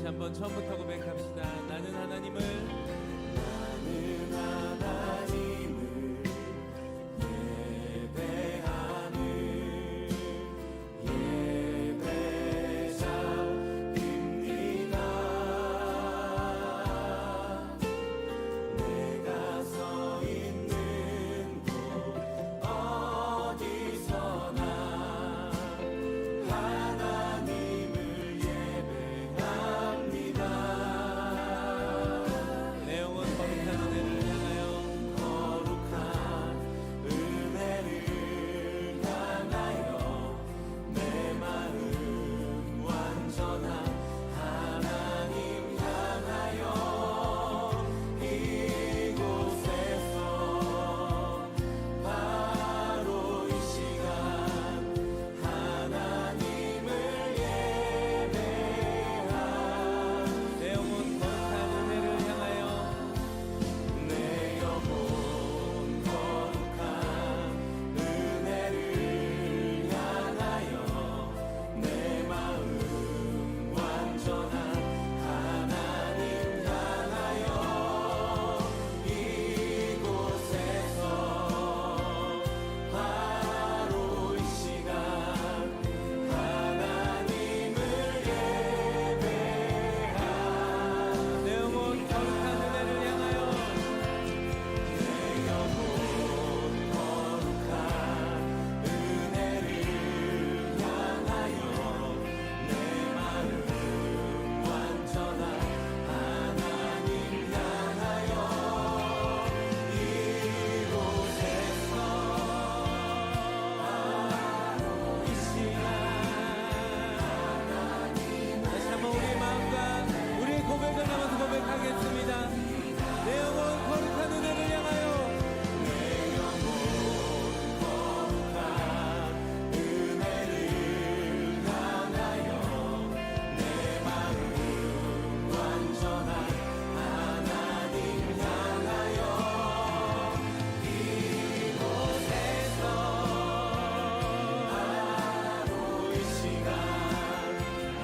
한번 처음부터 고백합시다. 나는 하나님을 예배하는 예배자입니다. 내가 서 있는 곳 어디서나 하나님을 예배합니다. 내 영혼 거룩한 은혜를 향하여 거룩한 은혜를 향하여 내 마음 완전한 하나님 향하여 이곳에서 바로 이 시간 하나님을 예배하는 내 영혼 거룩한 은혜를 향하여 내 영혼 거룩한 은혜를 향하여 내 마음 완전한 하나님 향하여 이곳에서 바로 이 시간 하나님을 예배하는 내 영혼 거룩한 은혜를 향하여 내 영혼 거룩한 은혜를 향하여 내 마음 완전한 하나님 향하여 이곳에서 바로 이 시간 다시 한번 우리의 마음과 우리의 고백을 나눠서 고백하겠습니다. 내 영혼 거룩한 은혜를 향하여 내 영혼 거룩한 은혜를 향하여 내 마음 완전한 하나님 향하여 이곳에서 바로 이 시간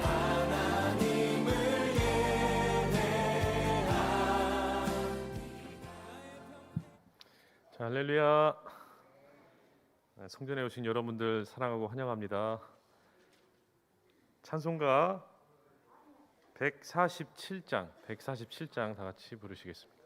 하나님을 자, 할렐루야. 성전에 오신 여러분들 사랑하고 환영합니다. 찬송가 147장 다 같이 부르시겠습니다.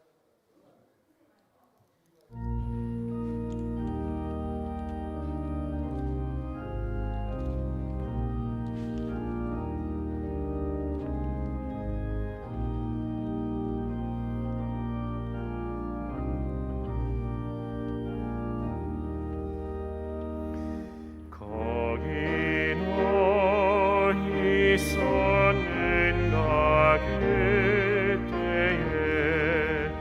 거기 너 있었는가 그때에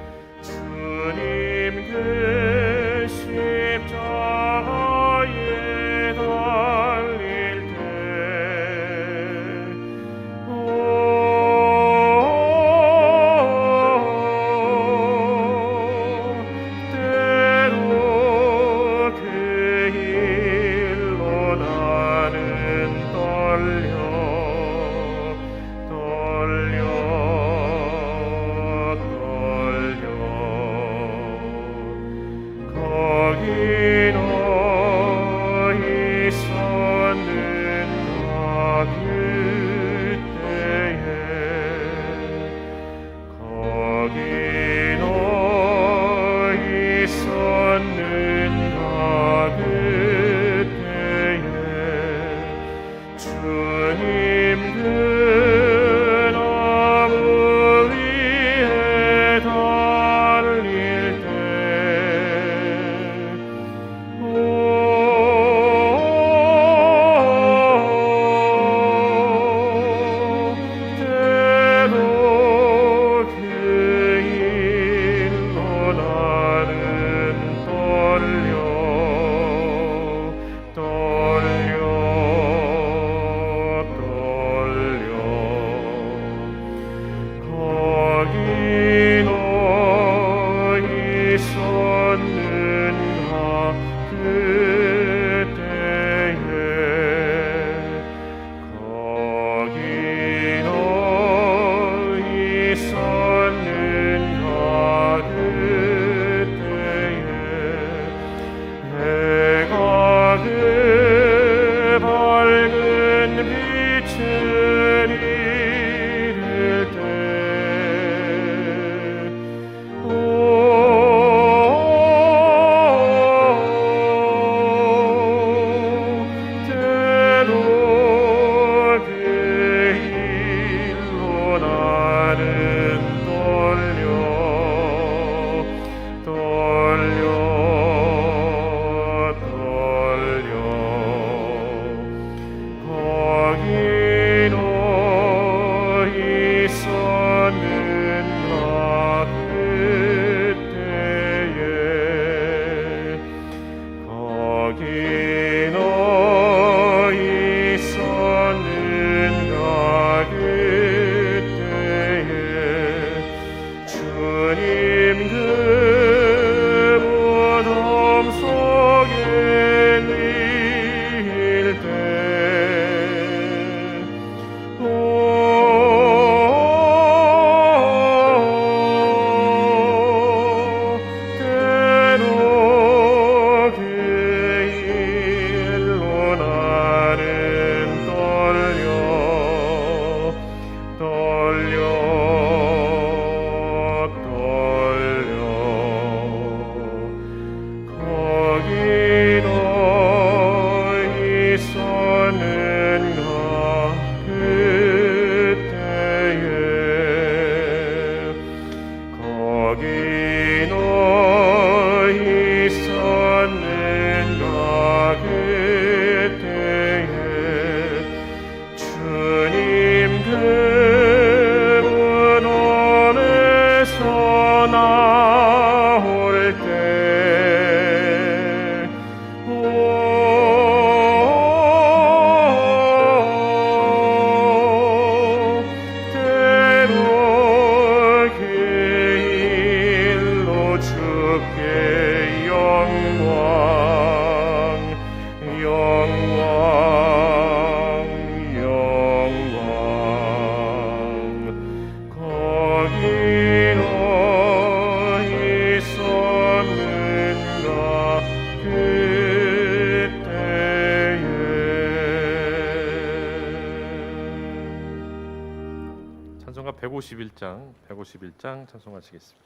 찬송가 151장 찬송하시겠습니다.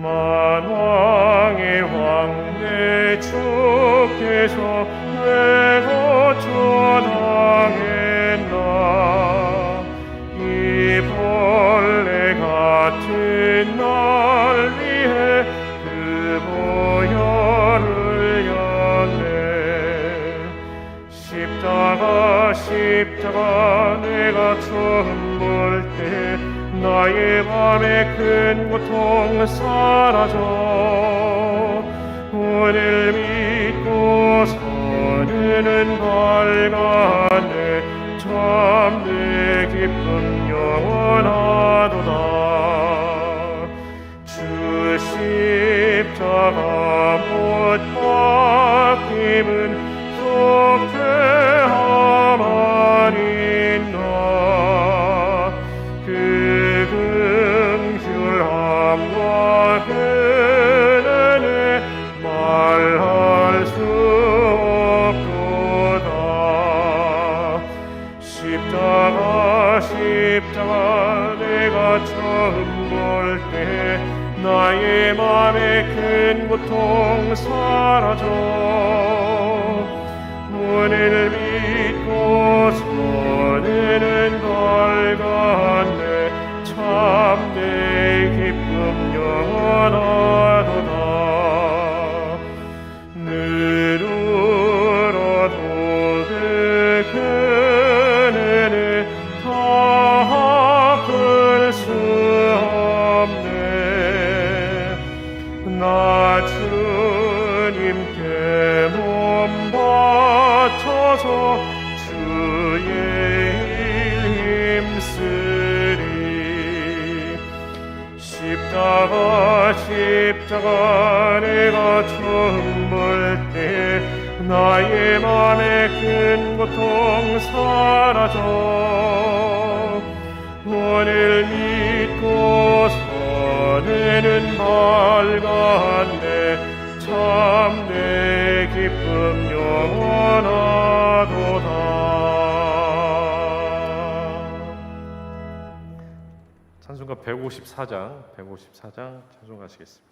만왕의 왕내 주께서 왜 거처당했나. 이 벌레 같은 날 위해 그 보혈을 향해 십자가 내가 처음 볼 때 나의 맘에 큰 고통 사라져. 오늘 믿고 서는 밝았네. 참 내 기쁨 영원하도다. 주 십자가 못 박힘은 속죄함 아닌가. 그 긍휼함과 은혜는 말할 수 없도다. 십자가 내가 처음 볼 때 나의 맘에 큰 고통 사라져. 오늘 믿고 서는 밝았네. 참 내 기쁨 영원하도다. 눈으로도 그 은혜는 다 갚을 수 없네. 나 주님께 몸 바쳐서 주의 일 힘쓰리. 십자가 내가 처음 볼 때 나의 맘에 큰 고통 사라져. 오늘 믿고 서는 밝았네. 참 내 기쁨 영원하도다. 찬송가 154장 찬송하시겠습니다.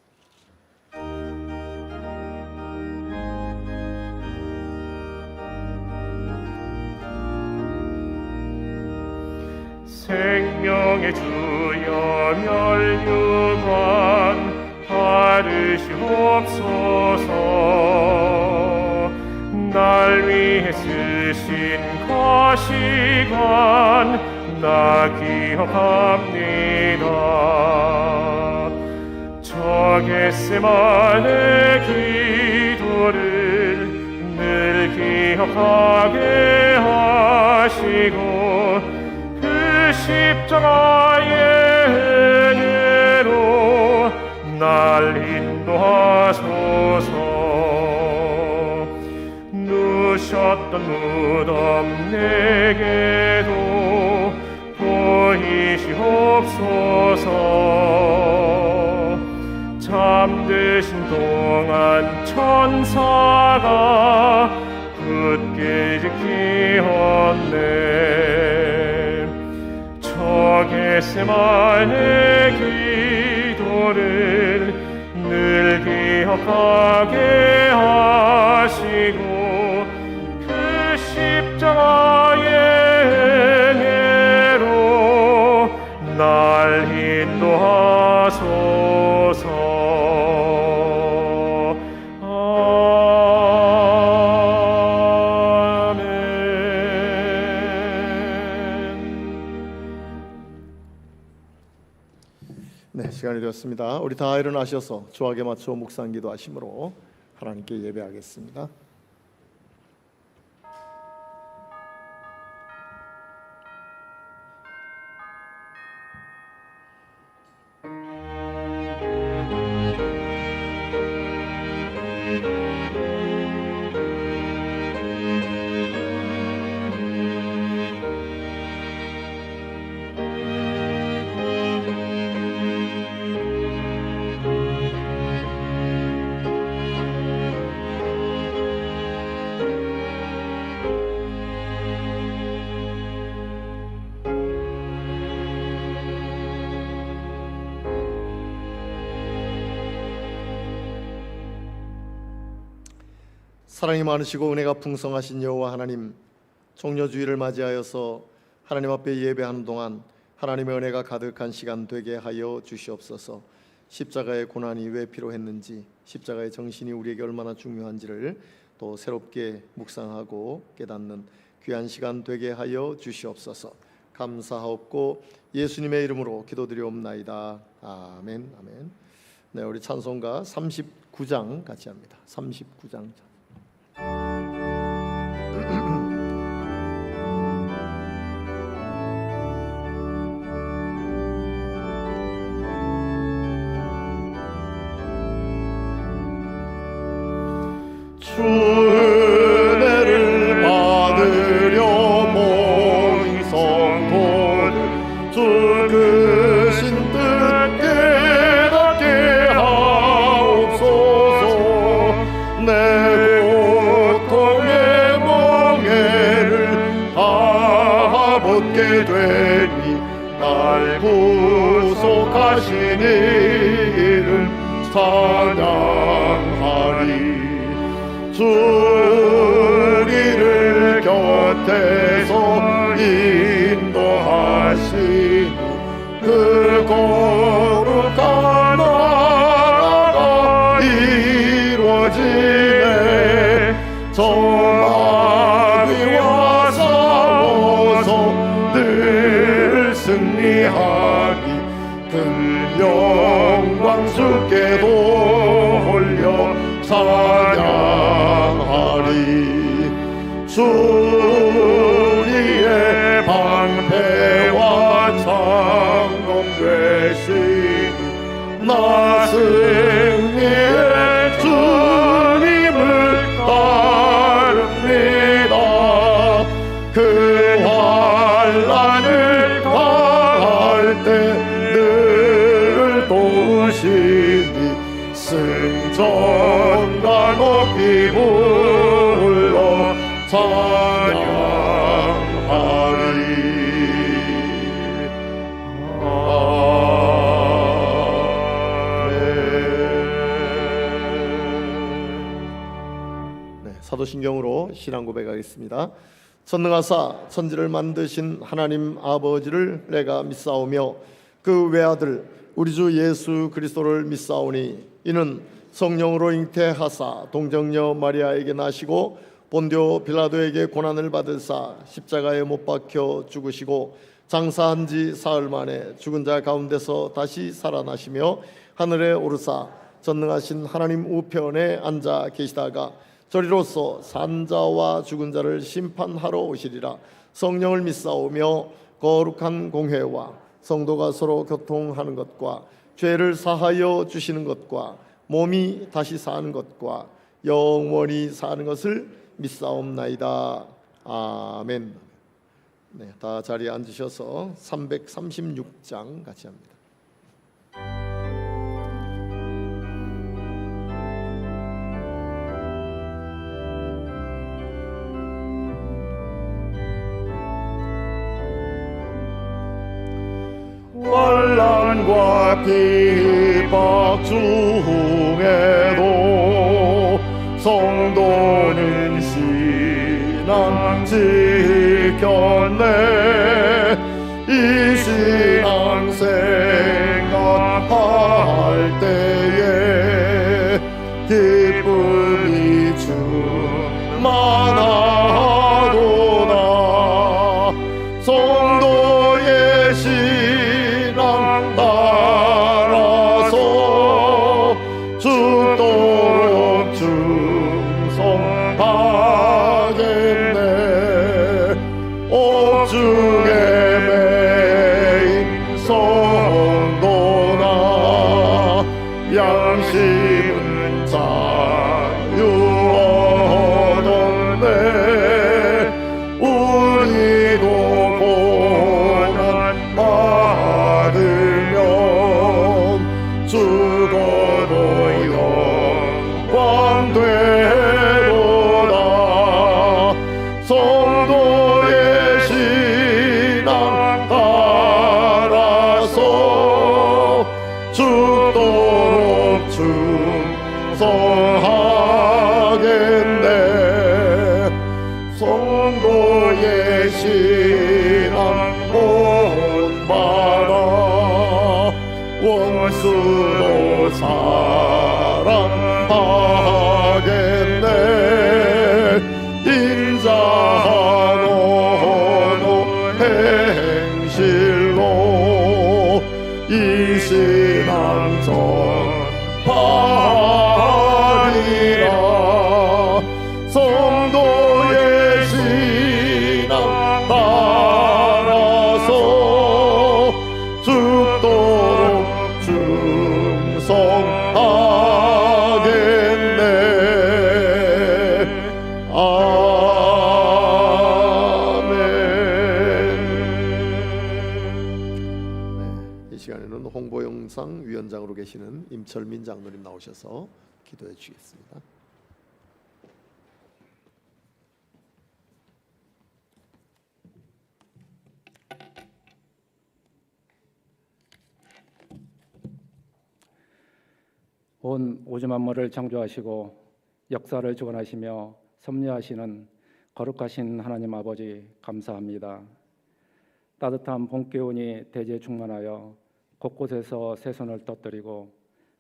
생명의 주여 멸류관 받으시옵소서. 날 위해 쓰신 거시관 나 기억합니다. 저 겟세마네 기도를 늘 기억하게 하시고 그 십자가의 은혜로 날 인도하소서. 누셨던 무덤 내게도 보이시옵소서. 잠드신 동안 천사가 굳게 지키었네. 저 겟세마네 기도를 늘 기억하게 하시고 그 십자가의 은혜로 날 인도하소서. 네, 시간이 되었습니다. 우리 다 일어나셔서 조학에 맞춰 묵상기도 하심으로 하나님께 예배하겠습니다. 사랑이 많으시고 은혜가 풍성하신 여호와 하나님, 종려주의를 맞이하여서 하나님 앞에 예배하는 동안 하나님의 은혜가 가득한 시간 되게 하여 주시옵소서. 십자가의 고난이 왜 필요했는지, 십자가의 정신이 우리에게 얼마나 중요한지를 또 새롭게 묵상하고 깨닫는 귀한 시간 되게 하여 주시옵소서. 감사하옵고 예수님의 이름으로 기도드리옵나이다. 아멘. 아멘. 네, 우리 찬송가 39장 같이 합니다. 39장. 주 은혜를 받으려 모인 성도들 주 크신 뜻 깨닫게 하옵소서. 내 고통의 멍에를 다 벗게 되니 날 구속하신 이를 찬양하리. 주 우리를 곁에서 인도하시니 그 거룩한 나라가 이루어지네. 저 마귀와 싸워서 늘 승리하니 그 영광 주께 돌려 찬양하리. 주 우리의 방패와 창검 되시니 나 승리의 주님을 따릅니다. 그 환난을 당할 때 늘 도우시니 승전가 높이 불러 찬양하리. 아멘. 네, 사도신경으로 신앙 고백하겠습니다. 전능하사 천지를 만드신 하나님 아버지를 내가 믿사오며 그 외아들 우리 주 예수 그리스도를 믿사오니 이는 성령으로 잉태하사 동정녀 마리아에게 나시고 본디오 빌라도에게 고난을 받으사 십자가에 못 박혀 죽으시고 장사한 지 사흘 만에 죽은 자 가운데서 다시 살아나시며 하늘에 오르사 전능하신 하나님 우편에 앉아 계시다가 저리로서 산자와 죽은 자를 심판하러 오시리라. 성령을 믿사오며 거룩한 공회와 성도가 서로 교통하는 것과 죄를 사하여 주시는 것과 몸이 다시 사는 것과 영원히 사는 것을 믿사옵나이다. 아멘. 네, 다 자리에 앉으셔서 336장 같이 합니다. 환난과 비박 중에도 성도는 신앙 지켰네. 이 신앙 생각할 때에 기쁨이 충만하도다. 성도의 신앙 따라서 죽도록 충성하겠네. 옥중에 매인 성도나 양심은 자유 얻었네. 우리도 고난 받으면 죽어도 영광 되도다. 성도의 신앙 따라서 죽도록 충성하겠네. 인자노노 행실로 이 신앙 전파리라. 성도의 신앙 따라서 죽도록 충성하겠네. 아멘. 이 시간에는 홍보 영상 위원장으로 계시는 임철민 장로님 나오셔서 기도해 주시겠습니다. 온 우주 만물을 창조하시고 역사를 주관하시며 섭리하시는 거룩하신 하나님 아버지 감사합니다. 따뜻한 봄 기운이 대지에 충만하여 곳곳에서 새순을 떠뜨리고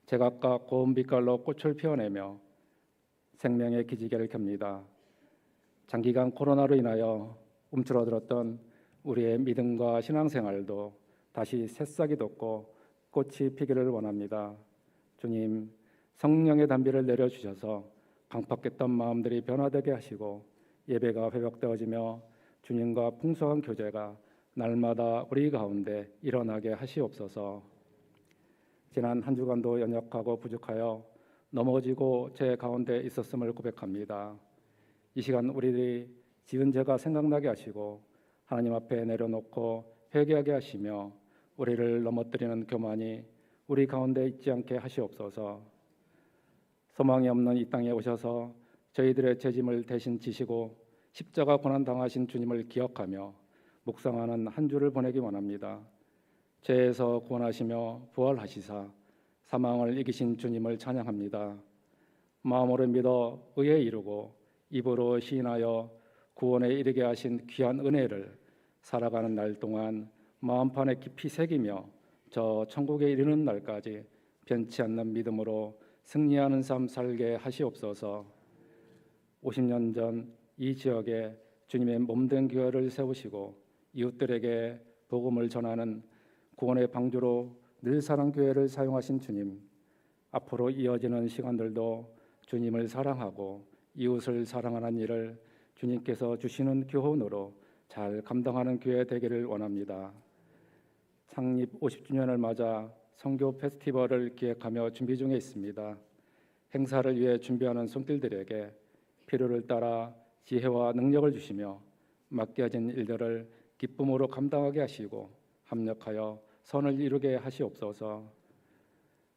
제각각 고운 빛깔로 꽃을 피워내며 생명의 기지개를 켭니다. 장기간 코로나로 인하여 움츠러들었던 우리의 믿음과 신앙생활도 다시 새싹이 돋고 꽃이 피기를 원합니다. 주님, 성령의 단비를 내려주셔서 강팍했던 마음들이 변화되게 하시고 예배가 회복되어지며 주님과 풍성한 교제가 날마다 우리 가운데 일어나게 하시옵소서. 지난 한 주간도 연약하고 부족하여 넘어지고 제 가운데 있었음을 고백합니다. 이 시간 우리들이 지은 죄가 생각나게 하시고 하나님 앞에 내려놓고 회개하게 하시며 우리를 넘어뜨리는 교만이 우리 가운데 있지 않게 하시옵소서. 소망이 없는 이 땅에 오셔서 저희들의 죄짐을 대신 지시고 십자가 고난 당하신 주님을 기억하며 묵상하는 한 주를 보내기 원합니다. 죄에서 구원하시며 부활하시사 사망을 이기신 주님을 찬양합니다. 마음으로 믿어 의에 이르고 입으로 시인하여 구원에 이르게 하신 귀한 은혜를 살아가는 날 동안 마음판에 깊이 새기며 저 천국에 이르는 날까지 변치 않는 믿음으로 승리하는 삶 살게 하시옵소서. 50년 전 이 지역에 주님의 몸된 교회를 세우시고 이웃들에게 복음을 전하는 구원의 방주로 늘사랑교회를 사용하신 주님, 앞으로 이어지는 시간들도 주님을 사랑하고 이웃을 사랑하는 일을 주님께서 주시는 교훈으로 잘 감당하는 교회 되기를 원합니다. 창립 50주년을 맞아 선교 페스티벌을 기획하며 준비 중에 있습니다. 행사를 위해 준비하는 손길들에게 필요를 따라 지혜와 능력을 주시며 맡겨진 일들을 기쁨으로 감당하게 하시고 합력하여 선을 이루게 하시옵소서.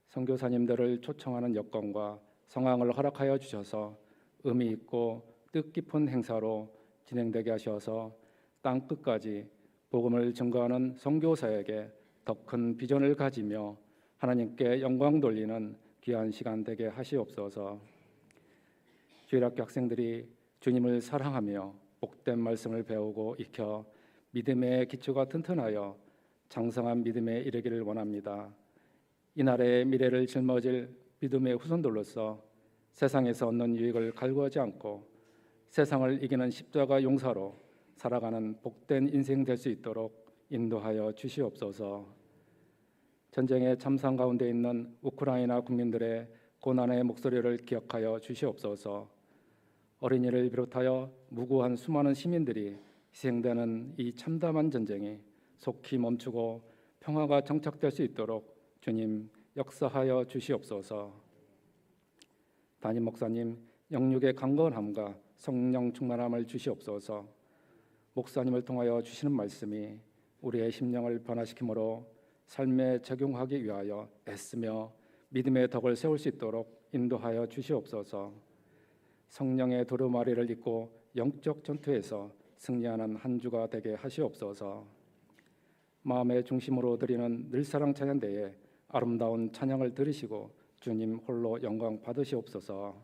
선교사님들을 초청하는 여건과 상황을 허락하여 주셔서 의미 있고 뜻깊은 행사로 진행되게 하셔서 땅 끝까지 복음을 증거하는 선교사에게 더 큰 비전을 가지며 하나님께 영광 돌리는 귀한 시간 되게 하시옵소서. 주일학교 학생들이 주님을 사랑하며 복된 말씀을 배우고 익혀 믿음의 기초가 튼튼하여 장성한 믿음에 이르기를 원합니다. 이 나라의 미래를 짊어질 믿음의 후손들로서 세상에서 얻는 유익을 갈구하지 않고 세상을 이기는 십자가 용사로 살아가는 복된 인생 될 수 있도록 인도하여 주시옵소서. 전쟁의 참상 가운데 있는 우크라이나 국민들의 고난의 목소리를 기억하여 주시옵소서. 어린이를 비롯하여 무고한 수많은 시민들이 희생되는 이 참담한 전쟁이 속히 멈추고 평화가 정착될 수 있도록 주님 역사하여 주시옵소서. 담임 목사님 영육의 강건함과 성령 충만함을 주시옵소서. 목사님을 통하여 주시는 말씀이 우리의 심령을 변화시키므로 삶에 적용하기 위하여 애쓰며 믿음의 덕을 세울 수 있도록 인도하여 주시옵소서. 성령의 두루마리를 입고 영적 전투에서 승리하는 한 주가 되게 하시옵소서. 마음의 중심으로 드리는 늘사랑 찬양대에 아름다운 찬양을 들으시고 주님 홀로 영광 받으시옵소서.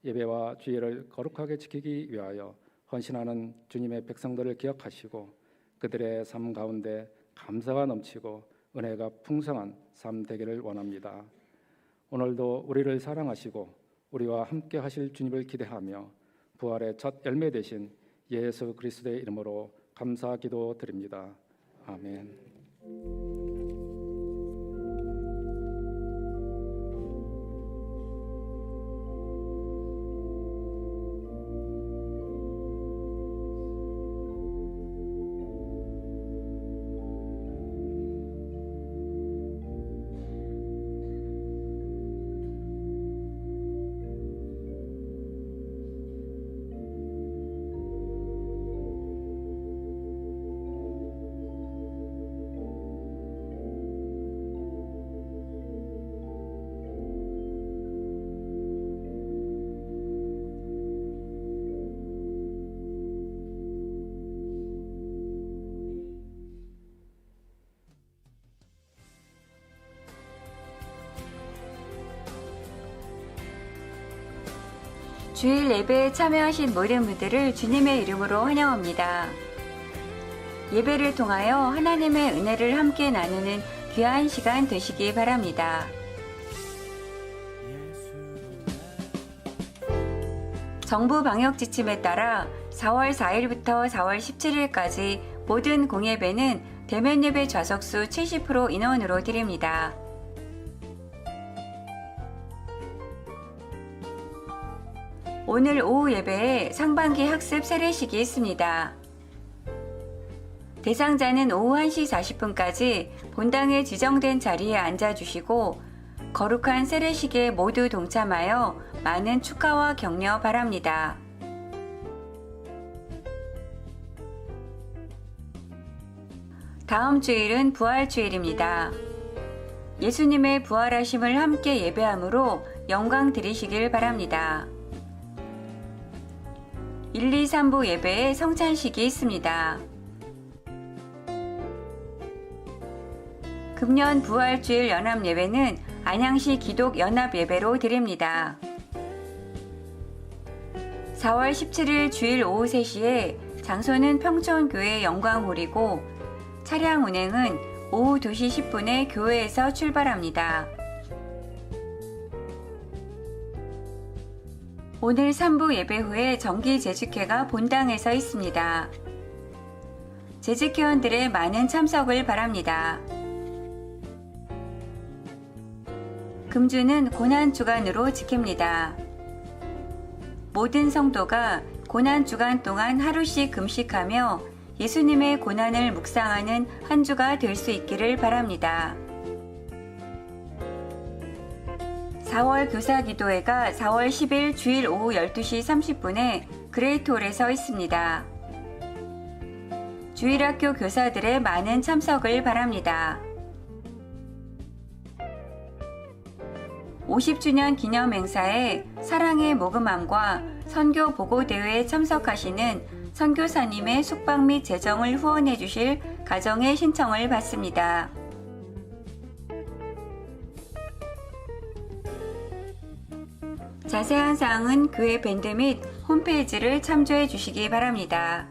예배와 주의를 거룩하게 지키기 위하여 헌신하는 주님의 백성들을 기억하시고 그들의 삶 가운데 감사가 넘치고 은혜가 풍성한 삶 되기를 원합니다. 오늘도 우리를 사랑하시고 우리와 함께 하실 주님을 기대하며 부활의 첫 열매 되신 예수 그리스도의 이름으로 감사 기도 드립니다. 아멘. 주일 예배에 참여하신 모든 분들을 주님의 이름으로 환영합니다. 예배를 통하여 하나님의 은혜를 함께 나누는 귀한 시간 되시기 바랍니다. 정부 방역 지침에 따라 4월 4일부터 4월 17일까지 모든 공예배는 대면 예배 좌석수 70% 인원으로 드립니다. 오늘 오후 예배에 상반기 학습 세례식이 있습니다. 대상자는 오후 1시 40분까지 본당에 지정된 자리에 앉아주시고 거룩한 세례식에 모두 동참하여 많은 축하와 격려 바랍니다. 다음 주일은 부활주일입니다. 예수님의 부활하심을 함께 예배함으로 영광 드리시길 바랍니다. 1, 2, 3부 예배에 성찬식이 있습니다. 금년 부활주일 연합예배는 안양시 기독 연합예배로 드립니다. 4월 17일 주일 오후 3시에 장소는 평촌교회 영광홀이고 차량 운행은 오후 2시 10분에 교회에서 출발합니다. 오늘 3부 예배 후에 정기 재직회가 본당에서 있습니다. 재직회원들의 많은 참석을 바랍니다. 금주는 고난주간으로 지킵니다. 모든 성도가 고난주간 동안 하루씩 금식하며 예수님의 고난을 묵상하는 한 주가 될 수 있기를 바랍니다. 4월 교사기도회가 4월 10일 주일 오후 12시 30분에 그레이트홀에서 있습니다. 주일학교 교사들의 많은 참석을 바랍니다. 50주년 기념 행사에 사랑의 모금함과 선교 보고대회에 참석하시는 선교사님의 숙박 및 재정을 후원해 주실 가정의 신청을 받습니다. 자세한 사항은 교회 밴드 및 홈페이지를 참조해 주시기 바랍니다.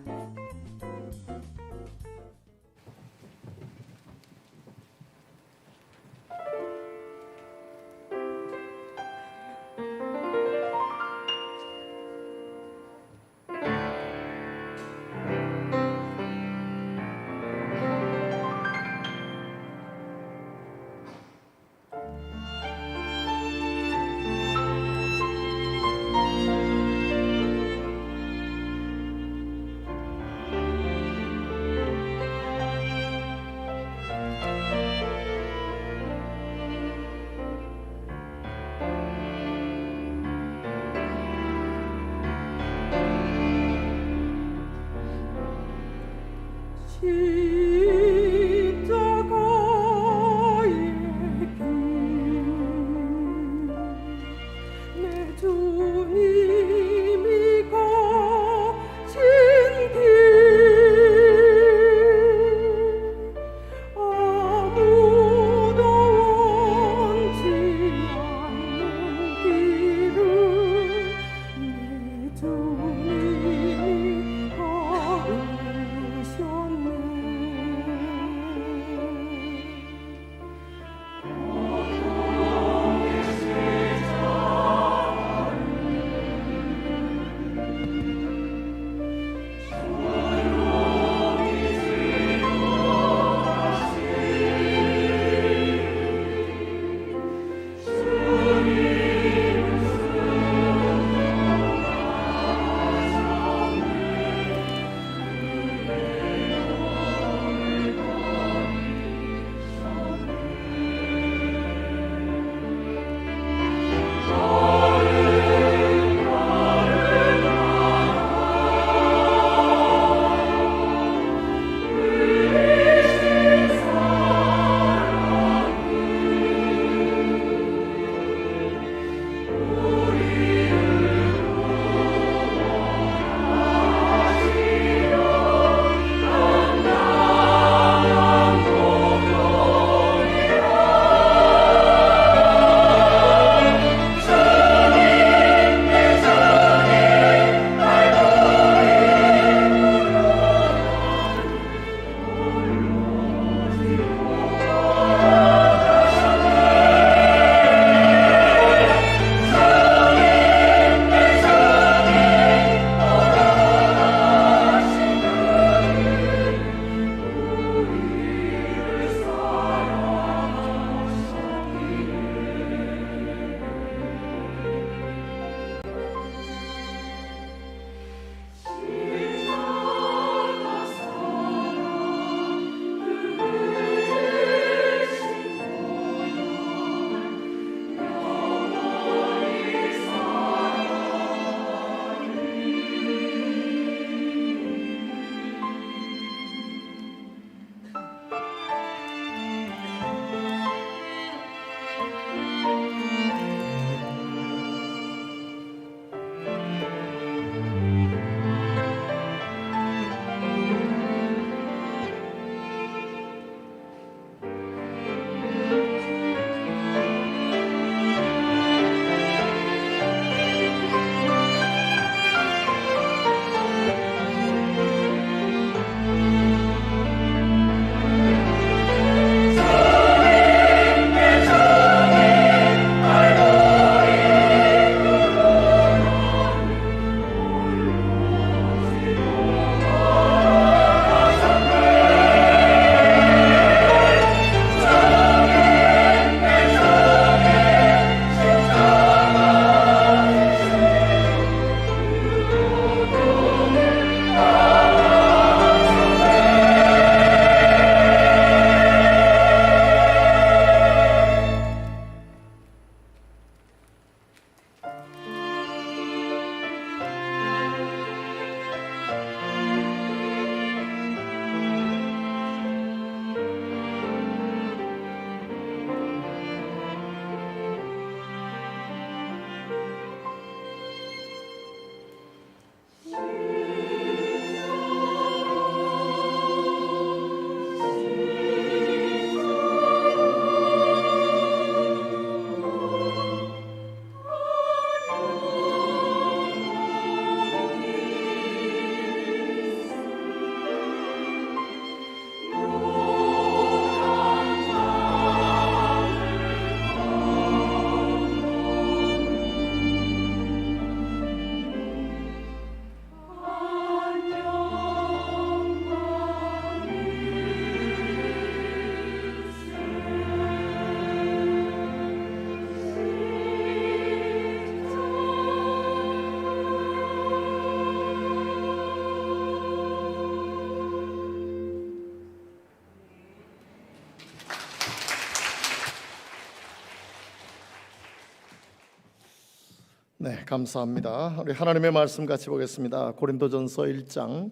네, 감사합니다. 우리 하나님의 말씀 같이 보겠습니다. 고린도전서 1장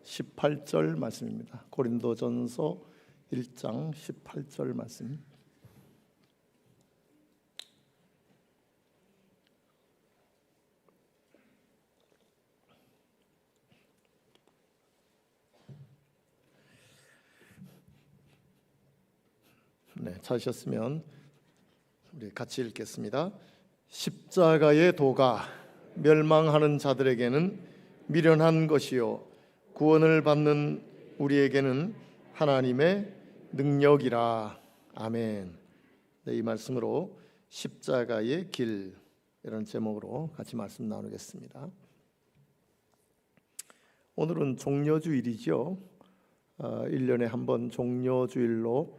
18절 말씀입니다. 고린도전서 1장 18절 말씀. 네, 찾으셨으면 우리 같이 읽겠습니다. 십자가의 도가 멸망하는 자들에게는 미련한 것이요 구원을 받는 우리에게는 하나님의 능력이라. 아멘. 네, 이 말씀으로 십자가의 길 이런 제목으로 같이 말씀 나누겠습니다. 오늘은 종려주일이죠. 1년에 한 번 종려주일로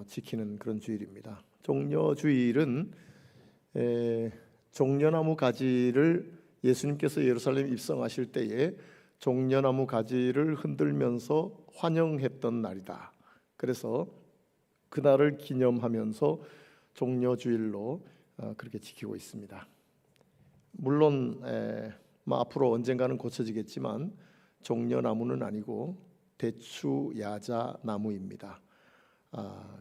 지키는 그런 주일입니다. 종려주일은 종려나무 가지를 예수님께서 예루살렘 입성하실 때에 종려나무 가지를 흔들면서 환영했던 날이다. 그래서 그날을 기념하면서 종려주일로 그렇게 지키고 있습니다. 물론 앞으로 언젠가는 고쳐지겠지만 종려나무는 아니고 대추야자 나무입니다.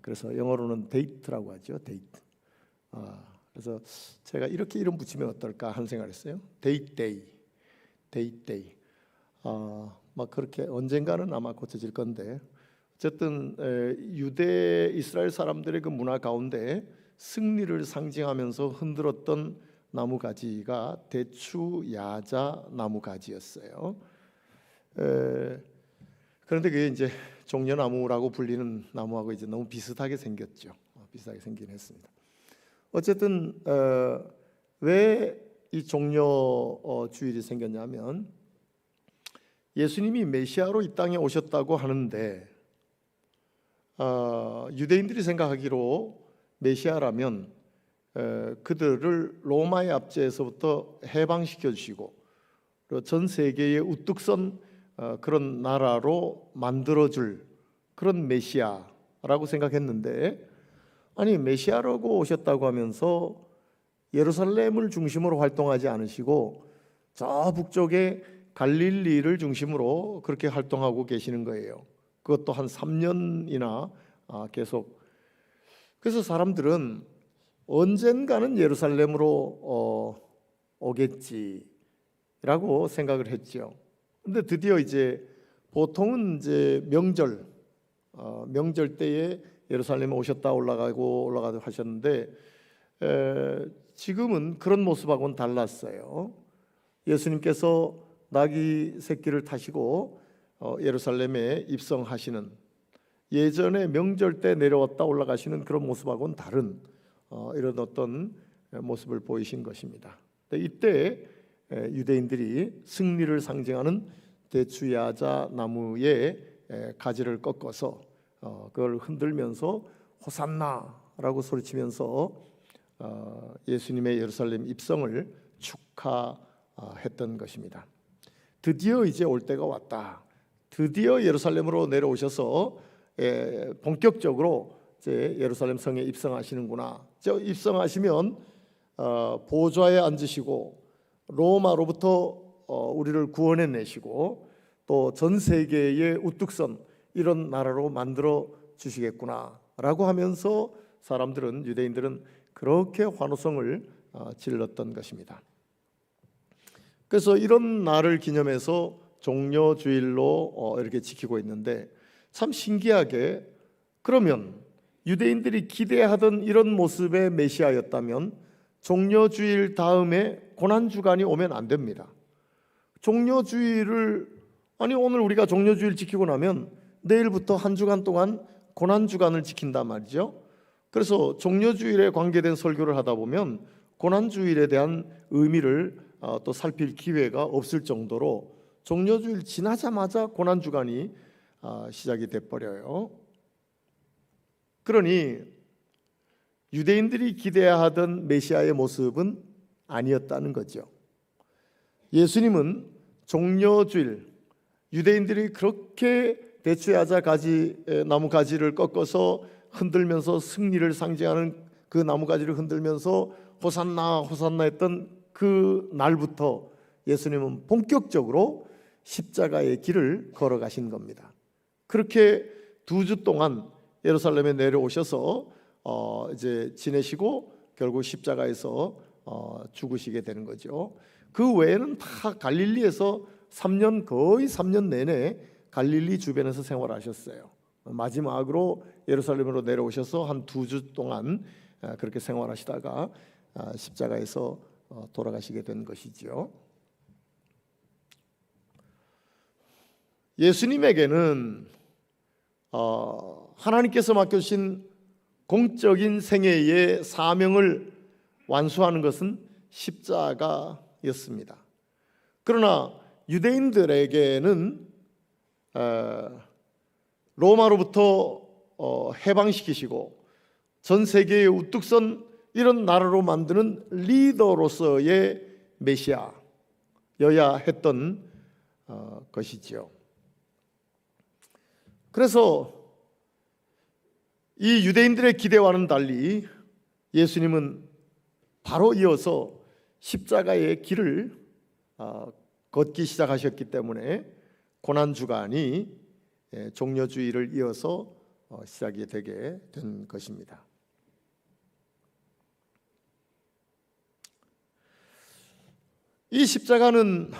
그래서 영어로는 데이트라고 하죠. 데이트. 그래서 제가 이렇게 이름 붙이면 어떨까 하는 생각을 했어요. 데이트데이. 데이트데이. 막 그렇게 언젠가는 아마 고쳐질 건데 어쨌든 유대 이스라엘 사람들의 그 문화 가운데 승리를 상징하면서 흔들었던 나무가지가 대추야자 나무가지였어요. 그런데 그게 이제 종려나무라고 불리는 나무하고 이제 너무 비슷하게 생겼죠. 비슷하게 생긴 했습니다. 어쨌든 왜 이 종려주일이 생겼냐면 예수님이 메시아로 이 땅에 오셨다고 하는데 유대인들이 생각하기로 메시아라면 그들을 로마의 압제에서부터 해방시켜 주시고 그리고 전 세계에 우뚝 선 그런 나라로 만들어줄 그런 메시아라고 생각했는데 아니 메시아라고 오셨다고 하면서 예루살렘을 중심으로 활동하지 않으시고 저 북쪽에 갈릴리를 중심으로 그렇게 활동하고 계시는 거예요. 그것도 한 3년이나 계속. 그래서 사람들은 언젠가는 예루살렘으로 오겠지라고 생각을 했죠. 근데 드디어 이제 보통은 이제 명절 때에 예루살렘에 오셨다 올라가고 하셨는데 지금은 그런 모습하고는 달랐어요. 예수님께서 나귀 새끼를 타시고 예루살렘에 입성하시는 예전에 명절 때 내려왔다 올라가시는 그런 모습하고는 다른 이런 어떤 모습을 보이신 것입니다. 이때 유대인들이 승리를 상징하는 대추야자 나무의 가지를 꺾어서 그걸 흔들면서 호산나라고 소리치면서 예수님의 예루살렘 입성을 축하했던 것입니다. 드디어 이제 올 때가 왔다. 드디어 예루살렘으로 내려오셔서 본격적으로 이제 예루살렘 성에 입성하시는구나. 입성하시면 보좌에 앉으시고 로마로부터 우리를 구원해 내시고 또 전 세계의 우뚝선 이런 나라로 만들어 주시겠구나라고 하면서 사람들은 유대인들은 그렇게 환호성을 질렀던 것입니다. 그래서 이런 날을 기념해서 종려주일로 이렇게 지키고 있는데 참 신기하게 그러면 유대인들이 기대하던 이런 모습의 메시아였다면 종려주일 다음에 고난주간이 오면 안 됩니다. 종려주일을 오늘 우리가 종려주일 지키고 나면 내일부터 한 주간 동안 고난주간을 지킨단 말이죠. 그래서 종려주일에 관계된 설교를 하다 보면 고난주일에 대한 의미를 또 살필 기회가 없을 정도로 종려주일 지나자마자 고난주간이 시작이 돼버려요. 그러니 유대인들이 기대하던 메시아의 모습은 아니었다는 거죠. 예수님은 종려주일 유대인들이 그렇게 대추야자 가지 나무 가지를 꺾어서 흔들면서 승리를 상징하는 그 나무 가지를 흔들면서 호산나 호산나 했던 그 날부터 예수님은 본격적으로 십자가의 길을 걸어가신 겁니다. 그렇게 2주 동안 예루살렘에 내려오셔서 이제 지내시고 결국 십자가에서 죽으시게 되는 거죠. 그 외에는 다 갈릴리에서 3년, 거의 3년 내내 갈릴리 주변에서 생활하셨어요. 마지막으로 예루살렘으로 내려오셔서 한 2주 동안 그렇게 생활하시다가 십자가에서 돌아가시게 된 것이죠. 예수님에게는 하나님께서 맡겨주신 공적인 생애의 사명을 완수하는 것은 십자가였습니다. 그러나 유대인들에게는 로마로부터 해방시키시고 전 세계에 우뚝 선 이런 나라로 만드는 리더로서의 메시아여야 했던 것이지요. 그래서 이 유대인들의 기대와는 달리 예수님은 바로 이어서 십자가의 길을 걷기 시작하셨기 때문에 고난주간이 종려주의를 이어서 시작이 되게 된 것입니다. 이 십자가는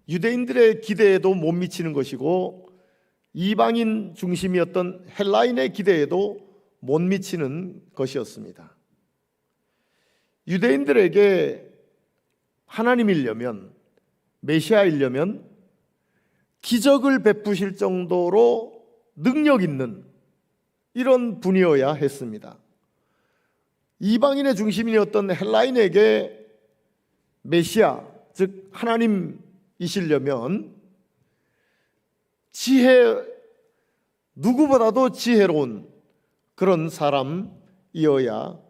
유대인들의 기대에도 못 미치는 것이고 이방인 중심이었던 헬라인의 기대에도 못 미치는 것이었습니다. 유대인들에게 하나님이려면, 메시아이려면 기적을 베푸실 정도로 능력 있는 이런 분이어야 했습니다. 이방인의 중심이었던 헬라인에게 메시아, 즉 하나님이시려면 누구보다도 지혜로운 그런 사람이어야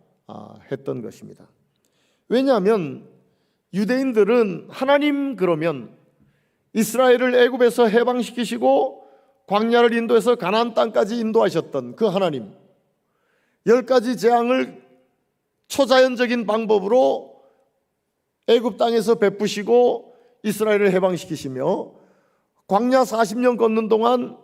했던 것입니다. 왜냐하면 유대인들은 하나님 그러면 이스라엘을 애굽에서 해방시키시고 광야를 인도해서 가나안 땅까지 인도하셨던 그 하나님, 10가지 재앙을 초자연적인 방법으로 애굽 땅에서 베푸시고 이스라엘을 해방시키시며 광야 40년 걷는 동안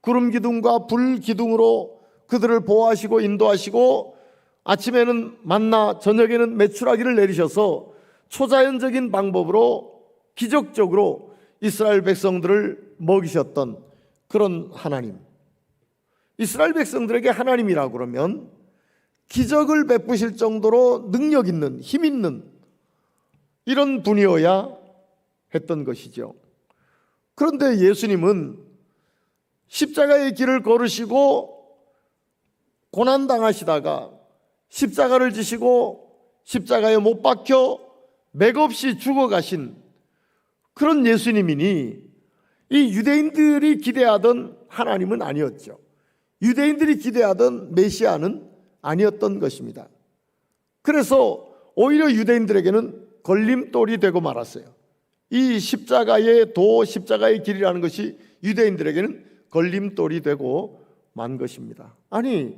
구름 기둥과 불 기둥으로 그들을 보호하시고 인도하시고 아침에는 만나 저녁에는 메추라기를 내리셔서 초자연적인 방법으로 기적적으로 이스라엘 백성들을 먹이셨던 그런 하나님. 이스라엘 백성들에게 하나님이라고 그러면 기적을 베푸실 정도로 능력 있는, 힘 있는 이런 분이어야 했던 것이죠. 그런데 예수님은 십자가의 길을 걸으시고 고난당하시다가 십자가를 지시고 십자가에 못 박혀 맥없이 죽어가신 그런 예수님이니 이 유대인들이 기대하던 하나님은 아니었죠. 유대인들이 기대하던 메시아는 아니었던 것입니다. 그래서 오히려 유대인들에게는 걸림돌이 되고 말았어요. 이 십자가의 도, 십자가의 길이라는 것이 유대인들에게는 걸림돌이 되고 만 것입니다. 아니,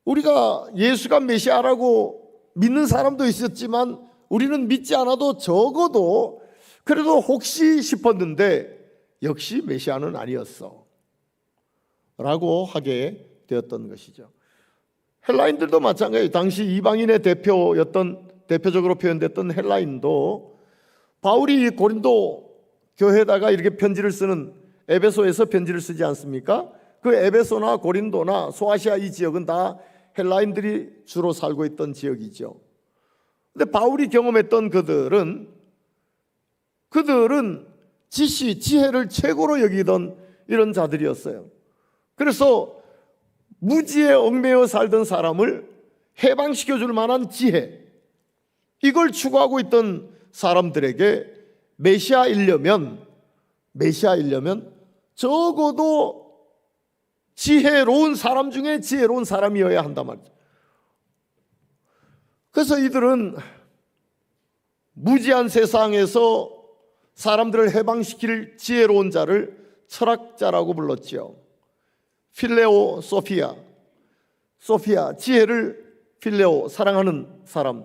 우리가 예수가 메시아라고 믿는 사람도 있었지만 우리는 믿지 않아도 적어도 그래도 혹시 싶었는데 역시 메시아는 아니었어 라고 하게 되었던 것이죠. 헬라인들도 마찬가지예요. 당시 이방인의 대표적으로 표현됐던 헬라인도 바울이 고린도 교회에다가 이렇게 편지를 쓰는 에베소에서 편지를 쓰지 않습니까? 그 에베소나 고린도나 소아시아 이 지역은 다 헬라인들이 주로 살고 있던 지역이죠. 근데 바울이 경험했던 그들은 지혜를 최고로 여기던 이런 자들이었어요. 그래서 무지에 얽매여 살던 사람을 해방시켜줄 만한 지혜, 이걸 추구하고 있던 사람들에게 메시아이려면 적어도 지혜로운 사람 중에 지혜로운 사람이어야 한단 말이죠. 그래서 이들은 무지한 세상에서 사람들을 해방시킬 지혜로운 자를 철학자라고 불렀지요. 필레오 소피아, 지혜를 필레오, 사랑하는 사람.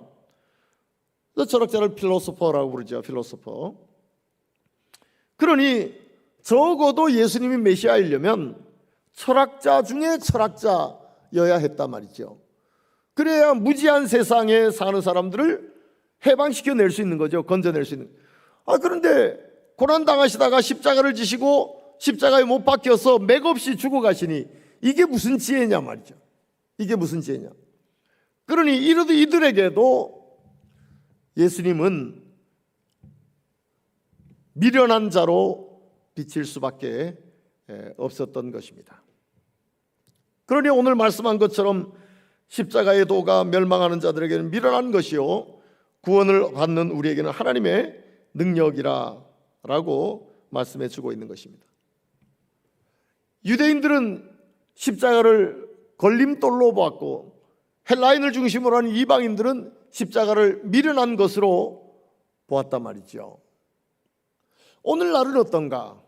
그래서 철학자를 필로소퍼라고 부르죠. 필로소퍼. 그러니 적어도 예수님이 메시아이려면 철학자 중에 철학자여야 했단 말이죠. 그래야 무지한 세상에 사는 사람들을 해방시켜낼 수 있는 거죠. 건져낼 수 있는. 그런데 고난당하시다가 십자가를 지시고 십자가에 못 박혀서 맥없이 죽어가시니 이게 무슨 지혜냐 말이죠. 이게 무슨 지혜냐. 그러니 이들에게도 예수님은 미련한 자로 비칠 수밖에 없었던 것입니다. 그러니 오늘 말씀한 것처럼 십자가의 도가 멸망하는 자들에게는 미련한 것이요 구원을 받는 우리에게는 하나님의 능력이라고 말씀해 주고 있는 것입니다. 유대인들은 십자가를 걸림돌로 보았고 헬라인을 중심으로 하는 이방인들은 십자가를 미련한 것으로 보았단 말이죠. 오늘날은 어떤가?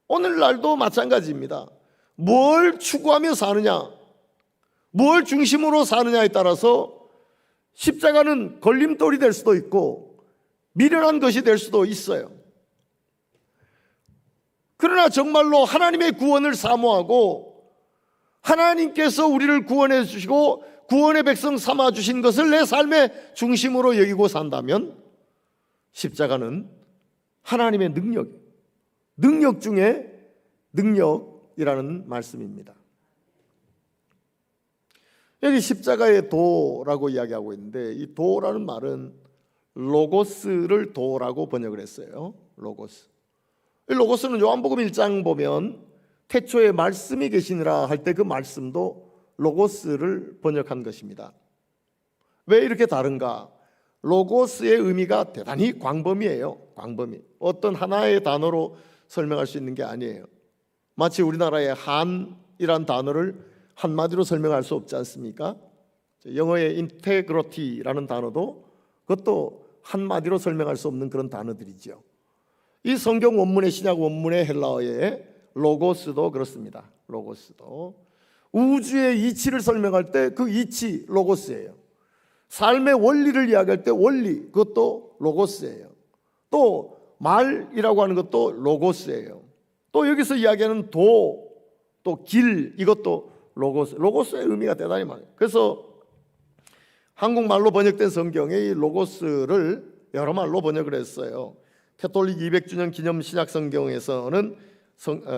오늘날도 마찬가지입니다. 뭘 추구하며 사느냐, 뭘 중심으로 사느냐에 따라서 십자가는 걸림돌이 될 수도 있고 미련한 것이 될 수도 있어요. 그러나 정말로 하나님의 구원을 사모하고 하나님께서 우리를 구원해 주시고 구원의 백성 삼아 주신 것을 내 삶의 중심으로 여기고 산다면 십자가는 하나님의 능력 중에 능력이라는 말씀입니다. 여기 십자가의 도라고 이야기하고 있는데 이 도라는 말은 로고스를 도라고 번역을 했어요. 로고스. 이 로고스는 요한복음 1장 보면 태초에 말씀이 계시니라 할 때 그 말씀도 로고스를 번역한 것입니다. 왜 이렇게 다른가? 로고스의 의미가 대단히 광범위해요. 광범위. 어떤 하나의 단어로 설명할 수 있는 게 아니에요. 마치 우리나라의 한이란 단어를 한마디로 설명할 수 없지 않습니까? 영어의 인테그리티라는 단어도 그것도 한마디로 설명할 수 없는 그런 단어들이죠. 이 성경 원문의 신약 원문의 헬라어의 로고스도 그렇습니다. 로고스도 우주의 이치를 설명할 때 그 이치 로고스예요. 삶의 원리를 이야기할 때 원리 그것도 로고스예요. 또 말이라고 하는 것도 로고스예요. 또 여기서 이야기하는 도, 또 길 이것도 로고스. 로고스의 의미가 대단히 많아요. 그래서 한국말로 번역된 성경에 이 로고스를 여러 말로 번역을 했어요. 캐톨릭 200주년 기념 신약 성경에서는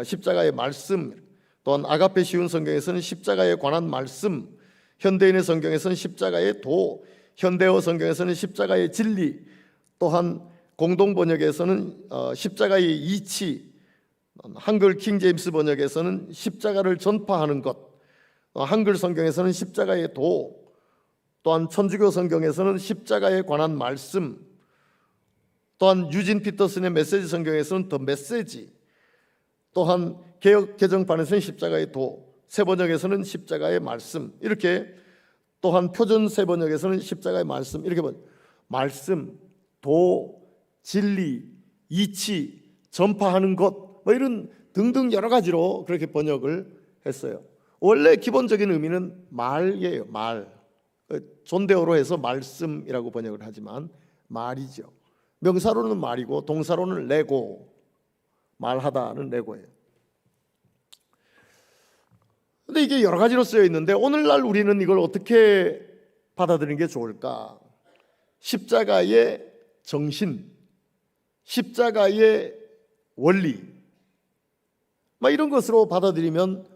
십자가의 말씀, 또한 아가페 쉬운 성경에서는 십자가에 관한 말씀, 현대인의 성경에서는 십자가의 도, 현대어 성경에서는 십자가의 진리, 또한 공동 번역에서는 십자가의 이치, 한글 킹 제임스 번역에서는 십자가를 전파하는 것, 한글 성경에서는 십자가의 도, 또한 천주교 성경에서는 십자가에 관한 말씀, 또한 유진 피터슨의 메시지 성경에서는 더 메시지, 또한 개역 개정판에서는 십자가의 도, 새 번역에서는 십자가의 말씀, 이렇게 또한 표준 새 번역에서는 십자가의 말씀, 이렇게 말씀, 도, 진리, 이치, 전파하는 것, 뭐 이런 등등 여러 가지로 그렇게 번역을 했어요. 원래 기본적인 의미는 말이에요. 말. 존대어로 해서 말씀이라고 번역을 하지만 말이죠. 명사로는 말이고 동사로는 레고, 말하다는 레고예요. 근데 이게 여러 가지로 쓰여 있는데 오늘날 우리는 이걸 어떻게 받아들이는 게 좋을까? 십자가의 정신, 십자가의 원리, 막 이런 것으로 받아들이면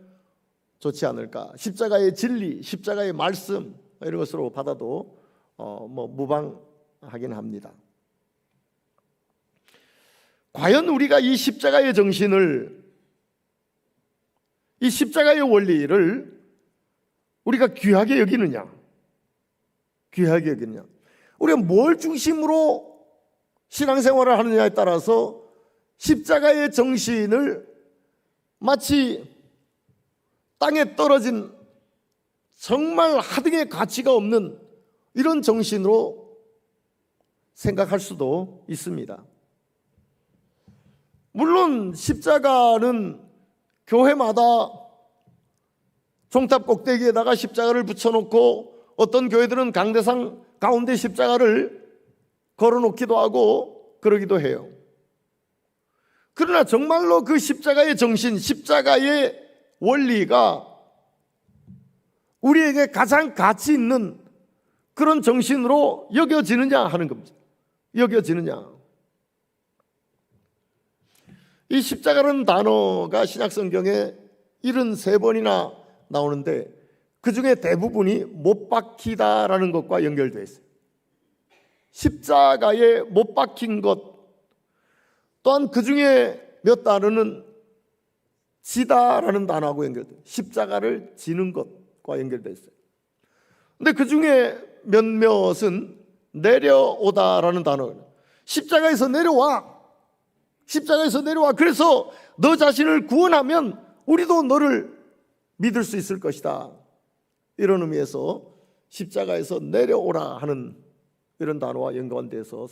좋지 않을까? 십자가의 진리, 십자가의 말씀 이런 것으로 받아도 무방하긴 합니다. 과연 우리가 이 십자가의 정신을, 이 십자가의 원리를 우리가 귀하게 여기느냐? 귀하게 여기느냐? 우리가 뭘 중심으로 신앙생활을 하느냐에 따라서 십자가의 정신을 마치 땅에 떨어진 정말 하등의 가치가 없는 이런 정신으로 생각할 수도 있습니다. 물론 십자가는 교회마다 종탑 꼭대기에다가 십자가를 붙여놓고 어떤 교회들은 강대상 가운데 십자가를 걸어놓기도 하고 그러기도 해요. 그러나 정말로 그 십자가의 정신, 십자가의 원리가 우리에게 가장 가치 있는 그런 정신으로 여겨지느냐 하는 겁니다. 여겨지느냐. 이 십자가라는 단어가 신약성경에 73번이나 나오는데 그 중에 대부분이 못 박히다라는 것과 연결되어 있어요. 십자가에 못 박힌 것, 또한 그 중에 몇 단어는 지다라는 단어하고 연결돼요. 십자가를 지는 것과 연결되어 있어요. 근데 그 중에 몇몇은 내려오다라는 단어예요. 십자가에서 내려와. 십자가에서 내려와. 그래서 너 자신을 구원하면 우리도 너를 믿을 수 있을 것이다. 이런 의미에서 십자가에서 내려오라 하는 이런 단어와 연관돼서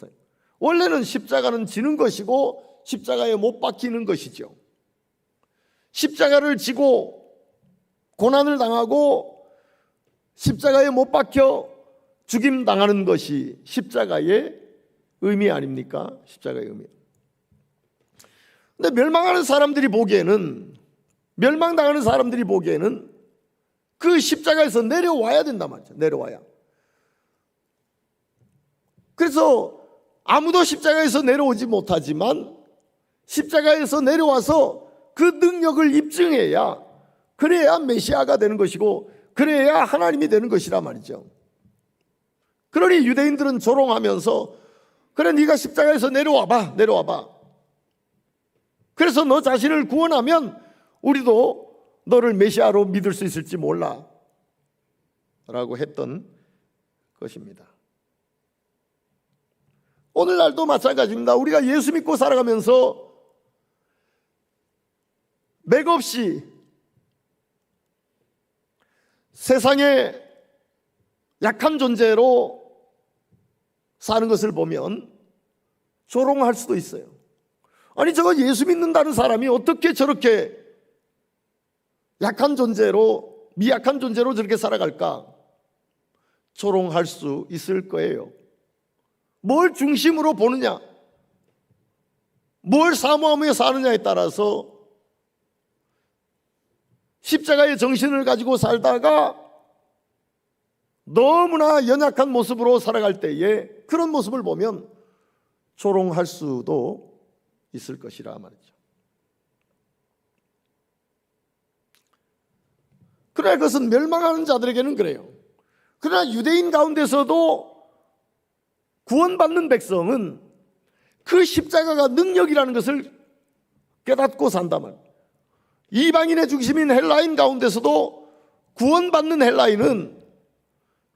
원래는 십자가는 지는 것이고 십자가에 못 박히는 것이죠. 십자가를 지고 고난을 당하고 십자가에 못 박혀 죽임 당하는 것이 십자가의 의미 아닙니까? 십자가의 의미. 근데 멸망하는 사람들이 보기에는 그 십자가에서 내려와야 된단 말이죠. 내려와야. 그래서 아무도 십자가에서 내려오지 못하지만 십자가에서 내려와서 그 능력을 입증해야, 그래야 메시아가 되는 것이고 그래야 하나님이 되는 것이란 말이죠. 그러니 유대인들은 조롱하면서 그래 네가 십자가에서 내려와봐. 그래서 너 자신을 구원하면 우리도 너를 메시아로 믿을 수 있을지 몰라 라고 했던 것입니다. 오늘날도 마찬가지입니다. 우리가 예수 믿고 살아가면서 맥없이 세상에 약한 존재로 사는 것을 보면 조롱할 수도 있어요. 아니 저거 예수 믿는다는 사람이 어떻게 저렇게 약한 존재로, 미약한 존재로 저렇게 살아갈까? 조롱할 수 있을 거예요. 뭘 중심으로 보느냐, 뭘 사모하며 사느냐에 따라서 십자가의 정신을 가지고 살다가 너무나 연약한 모습으로 살아갈 때에 그런 모습을 보면 조롱할 수도 있을 것이라 말이죠. 그러나 그것은 멸망하는 자들에게는 그래요. 그러나 유대인 가운데서도 구원받는 백성은 그 십자가가 능력이라는 것을 깨닫고 산단 말이에요. 이방인의 중심인 헬라인 가운데서도 구원받는 헬라인은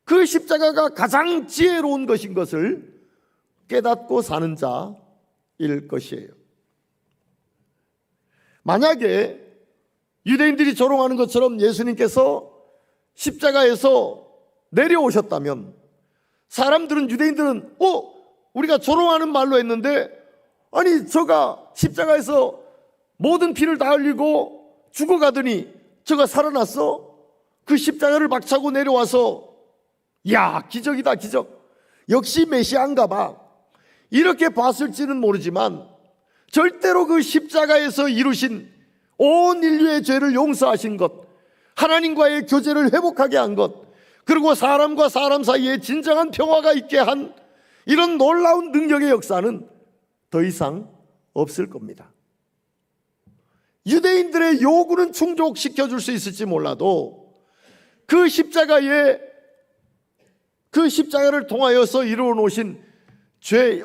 그 십자가가 가장 지혜로운 것인 것을 깨닫고 사는 자일 것이에요. 만약에 유대인들이 조롱하는 것처럼 예수님께서 십자가에서 내려오셨다면 사람들은, 유대인들은 우리가 조롱하는 말로 했는데 아니 저가 십자가에서 모든 피를 다 흘리고 죽어가더니 저가 살아났어? 그 십자가를 박차고 내려와서 야 기적이다 기적, 역시 메시아인가 봐, 이렇게 봤을지는 모르지만 절대로 그 십자가에서 이루신 온 인류의 죄를 용서하신 것, 하나님과의 교제를 회복하게 한 것, 그리고 사람과 사람 사이에 진정한 평화가 있게 한 이런 놀라운 능력의 역사는 더 이상 없을 겁니다. 유대인들의 요구는 충족시켜 줄 수 있을지 몰라도 그 십자가를 통하여서 이루어 놓으신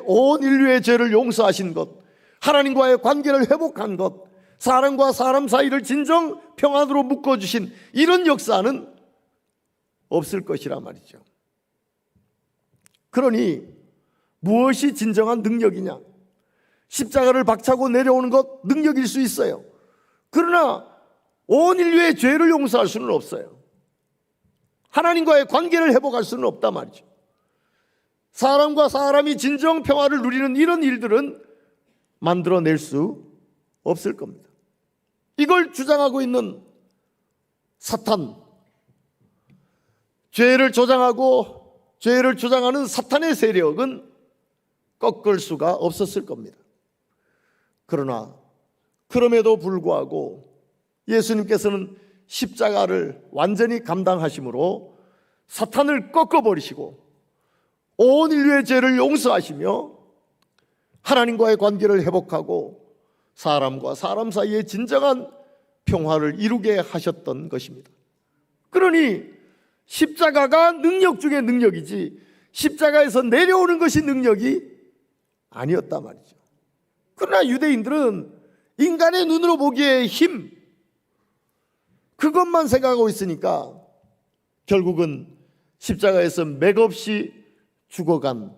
온 인류의 죄를 용서하신 것, 하나님과의 관계를 회복한 것, 사람과 사람 사이를 진정 평안으로 묶어주신 이런 역사는 없을 것이란 말이죠. 그러니 무엇이 진정한 능력이냐? 십자가를 박차고 내려오는 것 능력일 수 있어요. 그러나 온 인류의 죄를 용서할 수는 없어요. 하나님과의 관계를 회복할 수는 없단 말이죠. 사람과 사람이 진정 평화를 누리는 이런 일들은 만들어낼 수 없을 겁니다. 이걸 주장하고 있는 사탄, 죄를 조장하고 죄를 주장하는 사탄의 세력은 꺾을 수가 없었을 겁니다. 그러나 그럼에도 불구하고 예수님께서는 십자가를 완전히 감당하심으로 사탄을 꺾어버리시고 온 인류의 죄를 용서하시며 하나님과의 관계를 회복하고 사람과 사람 사이에 진정한 평화를 이루게 하셨던 것입니다. 그러니 십자가가 능력 중에 능력이지 십자가에서 내려오는 것이 능력이 아니었단 말이죠. 그러나 유대인들은 인간의 눈으로 보기에 힘, 그것만 생각하고 있으니까 결국은 십자가에서 맥없이 죽어간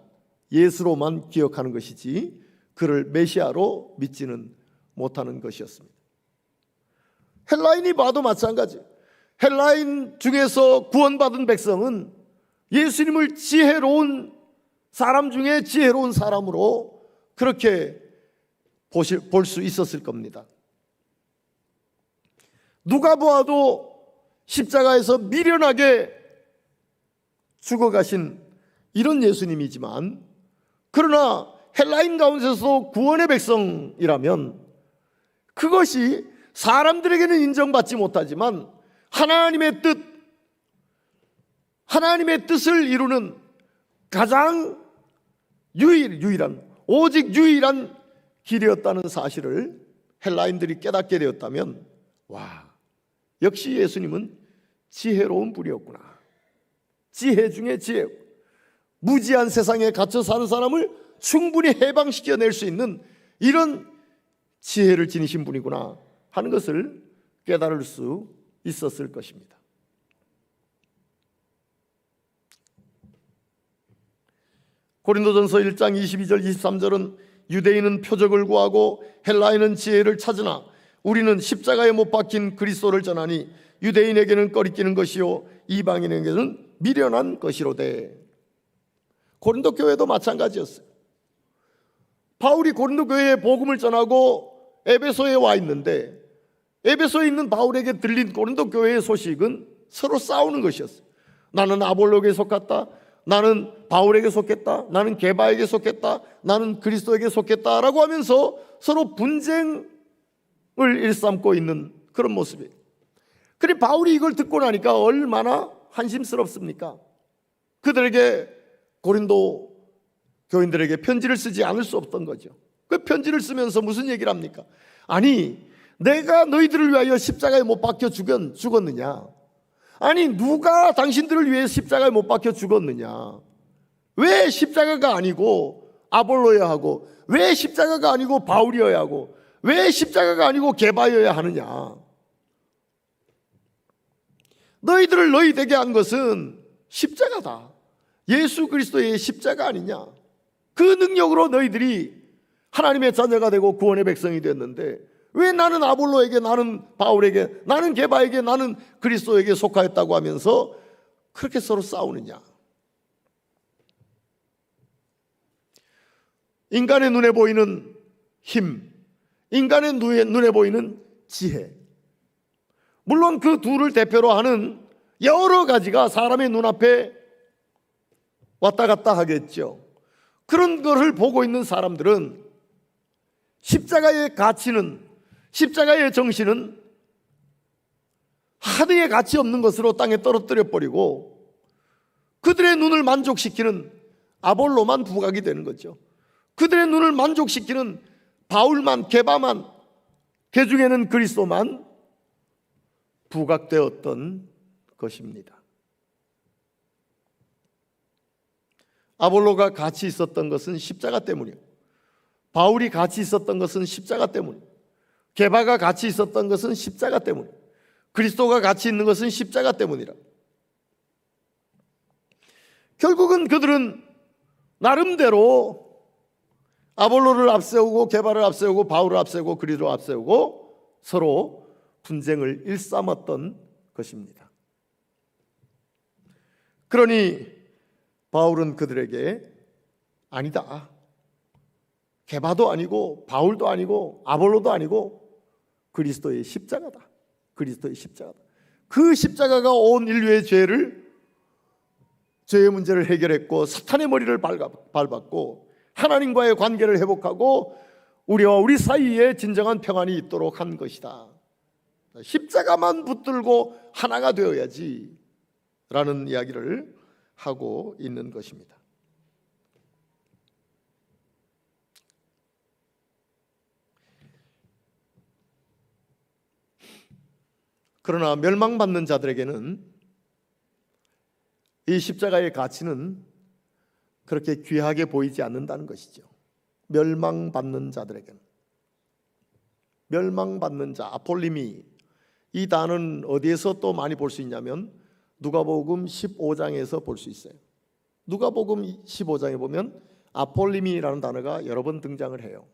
예수로만 기억하는 것이지 그를 메시아로 믿지는 못하는 것이었습니다. 헬라인이 봐도 마찬가지. 헬라인 중에서 구원받은 백성은 예수님을 지혜로운 사람 중에 지혜로운 사람으로 그렇게 볼 수 있었을 겁니다. 누가 보아도 십자가에서 미련하게 죽어가신 이런 예수님이지만, 그러나 헬라인 가운데서 구원의 백성이라면 그것이 사람들에게는 인정받지 못하지만 하나님의 뜻을 이루는 가장 유일한 오직 유일한 길이었다는 사실을 헬라인들이 깨닫게 되었다면, 와, 역시 예수님은 지혜로운 분이었구나. 지혜 중에 지혜, 무지한 세상에 갇혀 사는 사람을 충분히 해방시켜낼 수 있는 이런 지혜를 지니신 분이구나 하는 것을 깨달을 수 있었을 것입니다. 고린도전서 1장 22절 23절은 유대인은 표적을 구하고 헬라인은 지혜를 찾으나 우리는 십자가에 못 박힌 그리스도를 전하니 유대인에게는 꺼리끼는 것이요 이방인에게는 미련한 것이로되. 고린도 교회도 마찬가지였어요. 바울이 고린도 교회에 복음을 전하고 에베소에 와 있는데 에베소에 있는 바울에게 들린 고린도 교회의 소식은 서로 싸우는 것이었어요. 나는 아볼로에게 속했다, 나는 바울에게 속했다, 나는 게바에게 속했다, 나는 그리스도에게 속했다라고 하면서 서로 분쟁을 일삼고 있는 그런 모습이에요. 그런데 바울이 이걸 듣고 나니까 얼마나 한심스럽습니까? 그들에게, 고린도 교인들에게 편지를 쓰지 않을 수 없던 거죠. 그 편지를 쓰면서 무슨 얘기를 합니까? 아니, 내가 너희들을 위하여 십자가에 못 박혀 죽었느냐? 아니, 누가 당신들을 위해 십자가에 못 박혀 죽었느냐? 왜 십자가가 아니고 아볼로여야 하고, 왜 십자가가 아니고 바울이어야 하고, 왜 십자가가 아니고 게바여야 하느냐? 너희들을 너희 되게 한 것은 십자가다. 예수 그리스도의 십자가 아니냐? 그 능력으로 너희들이 하나님의 자녀가 되고 구원의 백성이 됐는데 왜 나는 아볼로에게, 나는 바울에게, 나는 게바에게, 나는 그리스도에게 속하였다고 하면서 그렇게 서로 싸우느냐? 인간의 눈에 보이는 힘, 인간의 눈에 보이는 지혜, 물론 그 둘을 대표로 하는 여러 가지가 사람의 눈앞에 왔다 갔다 하겠죠. 그런 것을 보고 있는 사람들은 십자가의 가치는, 십자가의 정신은 하등의 가치 없는 것으로 땅에 떨어뜨려 버리고 그들의 눈을 만족시키는 아볼로만 부각이 되는 거죠. 그들의 눈을 만족시키는 바울만, 게바만, 그 중에는 그리스도만 부각되었던 것입니다. 아볼로가 가치 있었던 것은 십자가 때문이에요. 바울이 가치 있었던 것은 십자가 때문이에요. 게바가 가치 있었던 것은 십자가 때문이에요. 그리스도가 가치 있는 것은 십자가 때문이라. 결국은 그들은 나름대로 아볼로를 앞세우고 게바를 앞세우고 바울을 앞세우고 그리스도를 앞세우고 서로 분쟁을 일삼았던 것입니다. 그러니 바울은 그들에게 아니다, 게바도 아니고 바울도 아니고 아볼로도 아니고 그리스도의 십자가다. 그리스도의 십자가다. 그 십자가가 온 인류의 죄의 문제를 해결했고 사탄의 머리를 밟았고 하나님과의 관계를 회복하고 우리와 우리 사이에 진정한 평안이 있도록 한 것이다. 십자가만 붙들고 하나가 되어야지 라는 이야기를 하고 있는 것입니다. 그러나 멸망받는 자들에게는 이 십자가의 가치는 그렇게 귀하게 보이지 않는다는 것이죠. 멸망받는 자들에게는. 멸망받는 자, 아폴리미, 이 단어는 어디에서 또 많이 볼 수 있냐면 누가복음 15장에서 볼 수 있어요. 누가복음 15장에 보면 아폴리미라는 단어가 여러 번 등장을 해요.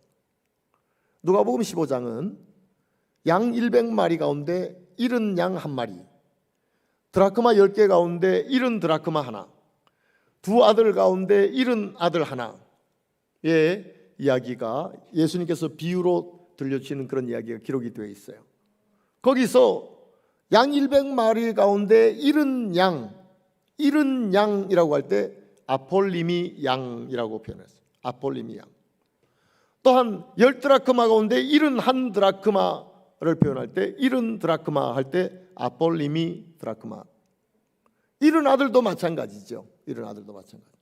누가복음 15장은 양 100마리 가운데 잃은 양 1마리, 드라크마 10개 가운데 잃은 드라크마 하나, 두 아들 가운데 잃은 아들 하나의 이야기가 예수님께서 비유로 들려주시는 그런 이야기가 기록이 되어 있어요. 거기서 양 100마리 가운데 잃은 양이라고 할 때 아폴리미 양이라고 표현했어요. 아폴리미 양. 또한 10드라크마 가운데 잃은 한 드라크마를 표현할 때 잃은 드라크마 할 때 아폴리미 드라크마. 잃은 아들도 마찬가지죠. 잃은 아들도 마찬가지.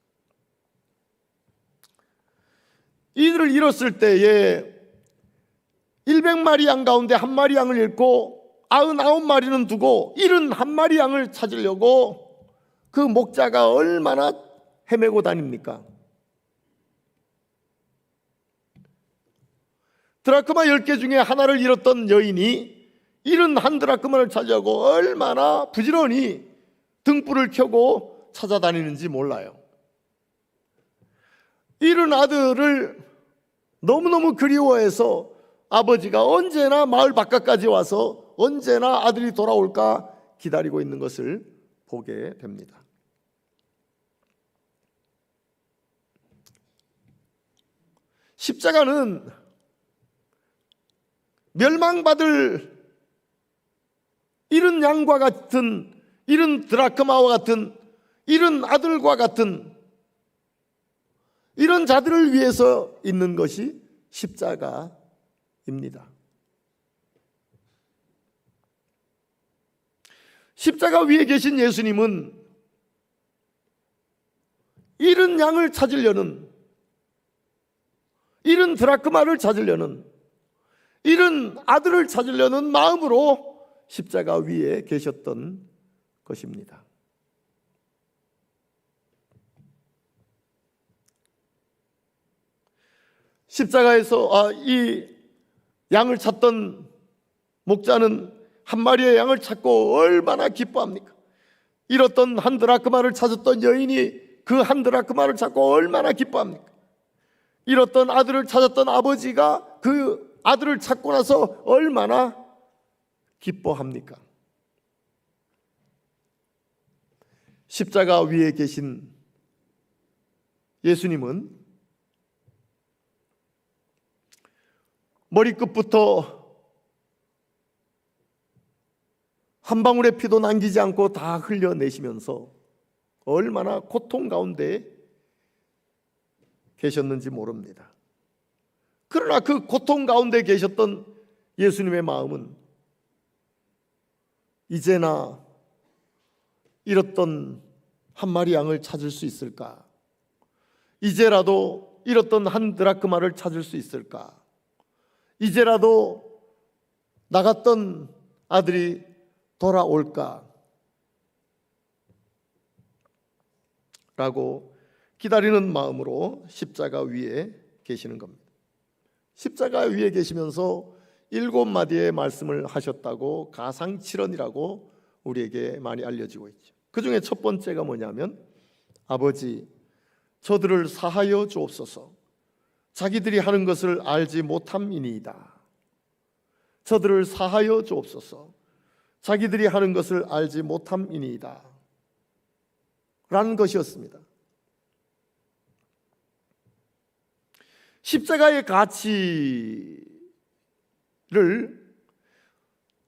이들을 잃었을 때에 100마리 양 가운데 한 마리 양을 잃고 99마리는 두고 71마리 양을 찾으려고 그 목자가 얼마나 헤매고 다닙니까? 드라크마 10개 중에 하나를 잃었던 여인이 71드라크마를 찾으려고 얼마나 부지런히 등불을 켜고 찾아다니는지 몰라요. 잃은 아들을 너무너무 그리워해서 아버지가 언제나 마을 바깥까지 와서 언제나 아들이 돌아올까 기다리고 있는 것을 보게 됩니다. 십자가는 멸망받을 잃은 양과 같은, 잃은 드라크마와 같은, 잃은 아들과 같은 이런 자들을 위해서 있는 것이 십자가입니다. 십자가 위에 계신 예수님은 잃은 양을 찾으려는, 잃은 드라크마를 찾으려는, 잃은 아들을 찾으려는 마음으로 십자가 위에 계셨던 것입니다. 십자가에서 이 양을 찾던 목자는 한 마리의 양을 찾고 얼마나 기뻐합니까? 잃었던 한 드라크마를 찾았던 여인이 그 한 드라크마를 찾고 얼마나 기뻐합니까? 잃었던 아들을 찾았던 아버지가 그 아들을 찾고 나서 얼마나 기뻐합니까? 십자가 위에 계신 예수님은 머리끝부터 한 방울의 피도 남기지 않고 다 흘려내시면서 얼마나 고통 가운데 계셨는지 모릅니다. 그러나 그 고통 가운데 계셨던 예수님의 마음은 이제나 잃었던 한 마리 양을 찾을 수 있을까? 이제라도 잃었던 한 드라크마를 찾을 수 있을까? 이제라도 나갔던 아들이 돌아올까? 라고 기다리는 마음으로 십자가 위에 계시는 겁니다. 십자가 위에 계시면서 7마디의 말씀을 하셨다고 가상칠언이라고 우리에게 많이 알려지고 있죠. 그 중에 첫 번째가 뭐냐면 아버지 저들을 사하여 주옵소서 자기들이 하는 것을 알지 못함이니이다. 저들을 사하여 주옵소서 자기들이 하는 것을 알지 못함이니이다 라는 것이었습니다. 십자가의 가치를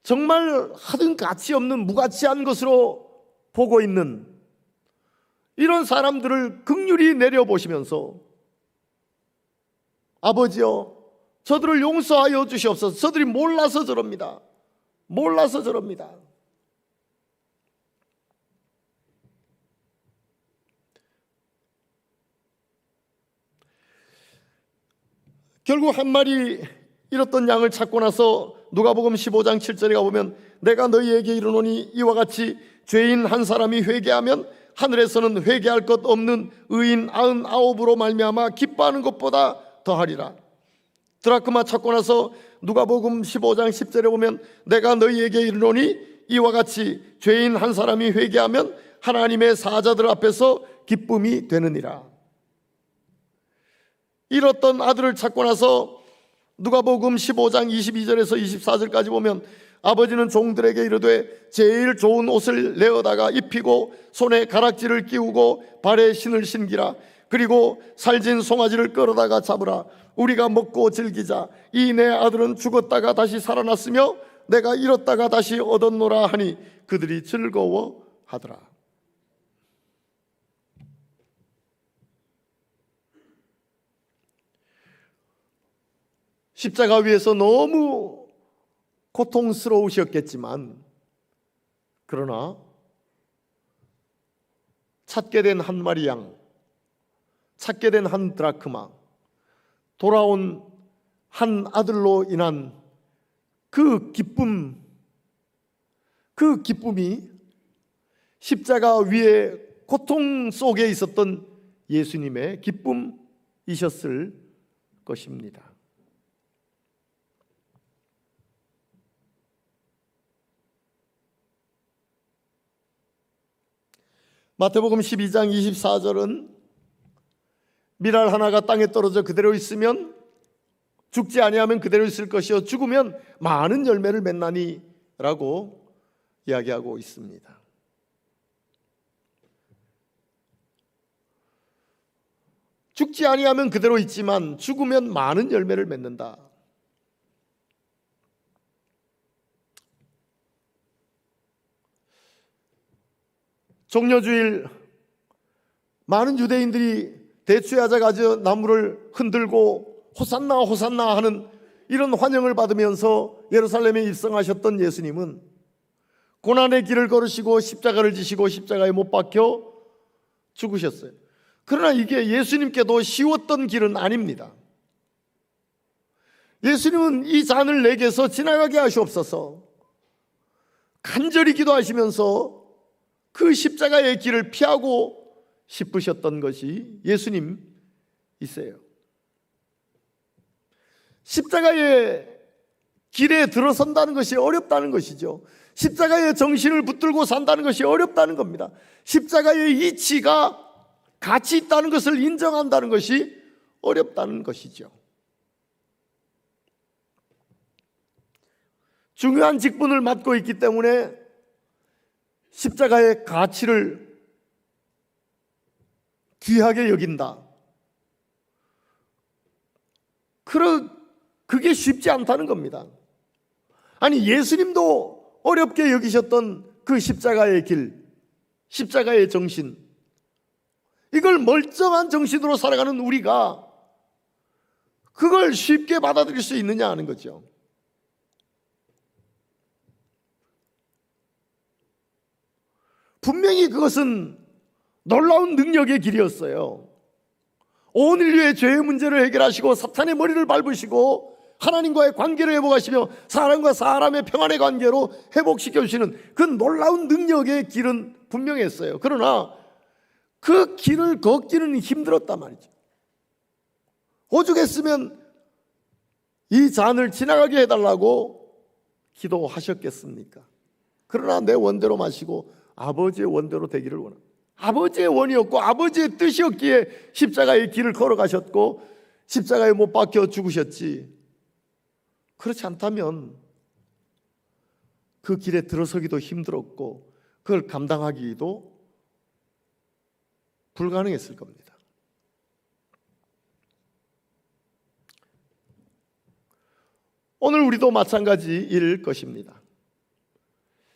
정말 하등 가치 없는 무가치한 것으로 보고 있는 이런 사람들을 긍휼히 내려보시면서 아버지여, 저들을 용서하여 주시옵소서. 저들이 몰라서 저럽니다. 몰라서 저럽니다. 결국 한 마리 잃었던 양을 찾고 나서 누가복음 15장 7절에 가보면 내가 너희에게 이르노니 이와 같이 죄인 한 사람이 회개하면 하늘에서는 회개할 것 없는 의인 99으로 말미암아 기뻐하는 것보다 더하리라. 드라크마 찾고 나서 누가복음 15장 10절에 보면 내가 너희에게 이르노니 이와 같이 죄인 한 사람이 회개하면 하나님의 사자들 앞에서 기쁨이 되느니라. 잃었던 아들을 찾고 나서 누가복음 15장 22절에서 24절까지 보면 아버지는 종들에게 이르되 제일 좋은 옷을 내어다가 입히고 손에 가락지를 끼우고 발에 신을 신기라. 그리고 살진 송아지를 끌어다가 잡으라. 우리가 먹고 즐기자. 이 내 아들은 죽었다가 다시 살아났으며 내가 잃었다가 다시 얻었노라 하니 그들이 즐거워하더라. 십자가 위에서 너무 고통스러우셨겠지만 그러나 찾게 된 한 마리 양, 찾게 된 한 드라크마, 돌아온 한 아들로 인한 그 기쁨이 십자가 위에 고통 속에 있었던 예수님의 기쁨이셨을 것입니다. 마태복음 12장 24절은 밀알 하나가 땅에 떨어져 그대로 있으면 죽지 아니하면 그대로 있을 것이요 죽으면 많은 열매를 맺나니 라고 이야기하고 있습니다. 죽지 아니하면 그대로 있지만 죽으면 많은 열매를 맺는다. 종려주일 많은 유대인들이 대추야자 가지고 나무를 흔들고 호산나 호산나 하는 이런 환영을 받으면서 예루살렘에 입성하셨던 예수님은 고난의 길을 걸으시고 십자가를 지시고 십자가에 못 박혀 죽으셨어요. 그러나 이게 예수님께도 쉬웠던 길은 아닙니다. 예수님은 이 잔을 내게서 지나가게 하시옵소서 간절히 기도하시면서 그 십자가의 길을 피하고 싶으셨던 것이 예수님이세요. 십자가의 길에 들어선다는 것이 어렵다는 것이죠. 십자가의 정신을 붙들고 산다는 것이 어렵다는 겁니다. 십자가의 이치가 가치 있다는 것을 인정한다는 것이 어렵다는 것이죠. 중요한 직분을 맡고 있기 때문에 십자가의 가치를 귀하게 여긴다. 그게 쉽지 않다는 겁니다. 아니 예수님도 어렵게 여기셨던 그 십자가의 길, 십자가의 정신, 이걸 멀쩡한 정신으로 살아가는 우리가 그걸 쉽게 받아들일 수 있느냐 하는 거죠. 분명히 그것은 놀라운 능력의 길이었어요. 온 인류의 죄의 문제를 해결하시고 사탄의 머리를 밟으시고 하나님과의 관계를 회복하시며 사람과 사람의 평안의 관계로 회복시켜 주시는 그 놀라운 능력의 길은 분명했어요. 그러나 그 길을 걷기는 힘들었단 말이죠. 오죽했으면 이 잔을 지나가게 해달라고 기도하셨겠습니까? 그러나 내 원대로 마시고 아버지의 원대로 되기를 원합니다. 아버지의 원이었고 아버지의 뜻이었기에 십자가의 길을 걸어가셨고 십자가에 못 박혀 죽으셨지, 그렇지 않다면 그 길에 들어서기도 힘들었고 그걸 감당하기도 불가능했을 겁니다. 오늘 우리도 마찬가지일 것입니다.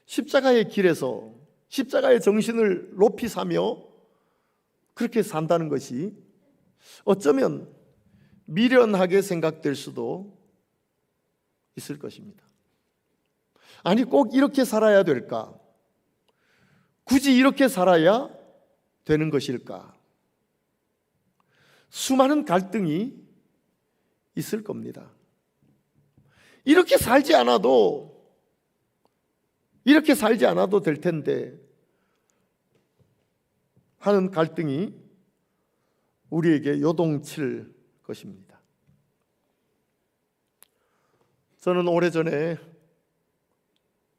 십자가의 길에서 십자가의 정신을 높이 사며 그렇게 산다는 것이 어쩌면 미련하게 생각될 수도 있을 것입니다. 아니, 꼭 이렇게 살아야 될까? 굳이 이렇게 살아야 되는 것일까? 수많은 갈등이 있을 겁니다. 이렇게 살지 않아도 될 텐데 하는 갈등이 우리에게 요동칠 것입니다. 저는 오래전에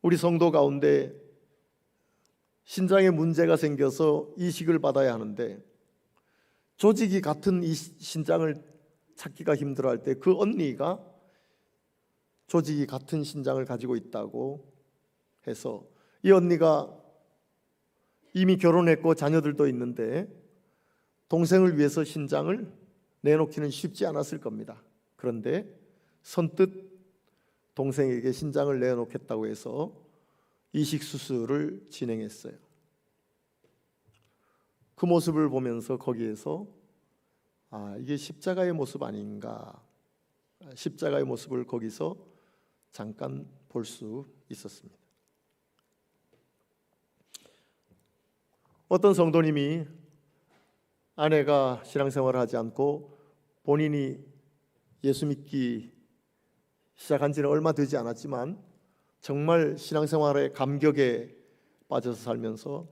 우리 성도 가운데 신장에 문제가 생겨서 이식을 받아야 하는데 조직이 같은 이 신장을 찾기가 힘들어할 때 그 언니가 조직이 같은 신장을 가지고 있다고 해서 이 언니가 이미 결혼했고 자녀들도 있는데 동생을 위해서 신장을 내놓기는 쉽지 않았을 겁니다. 그런데 선뜻 동생에게 신장을 내놓겠다고 해서 이식 수술을 진행했어요. 그 모습을 보면서 거기에서 이게 십자가의 모습 아닌가, 십자가의 모습을 거기서 잠깐 볼 수 있었습니다. 어떤 성도님이 아내가 신앙생활을 하지 않고 본인이 예수 믿기 시작한 지는 얼마 되지 않았지만 정말 신앙생활의 감격에 빠져서 살면서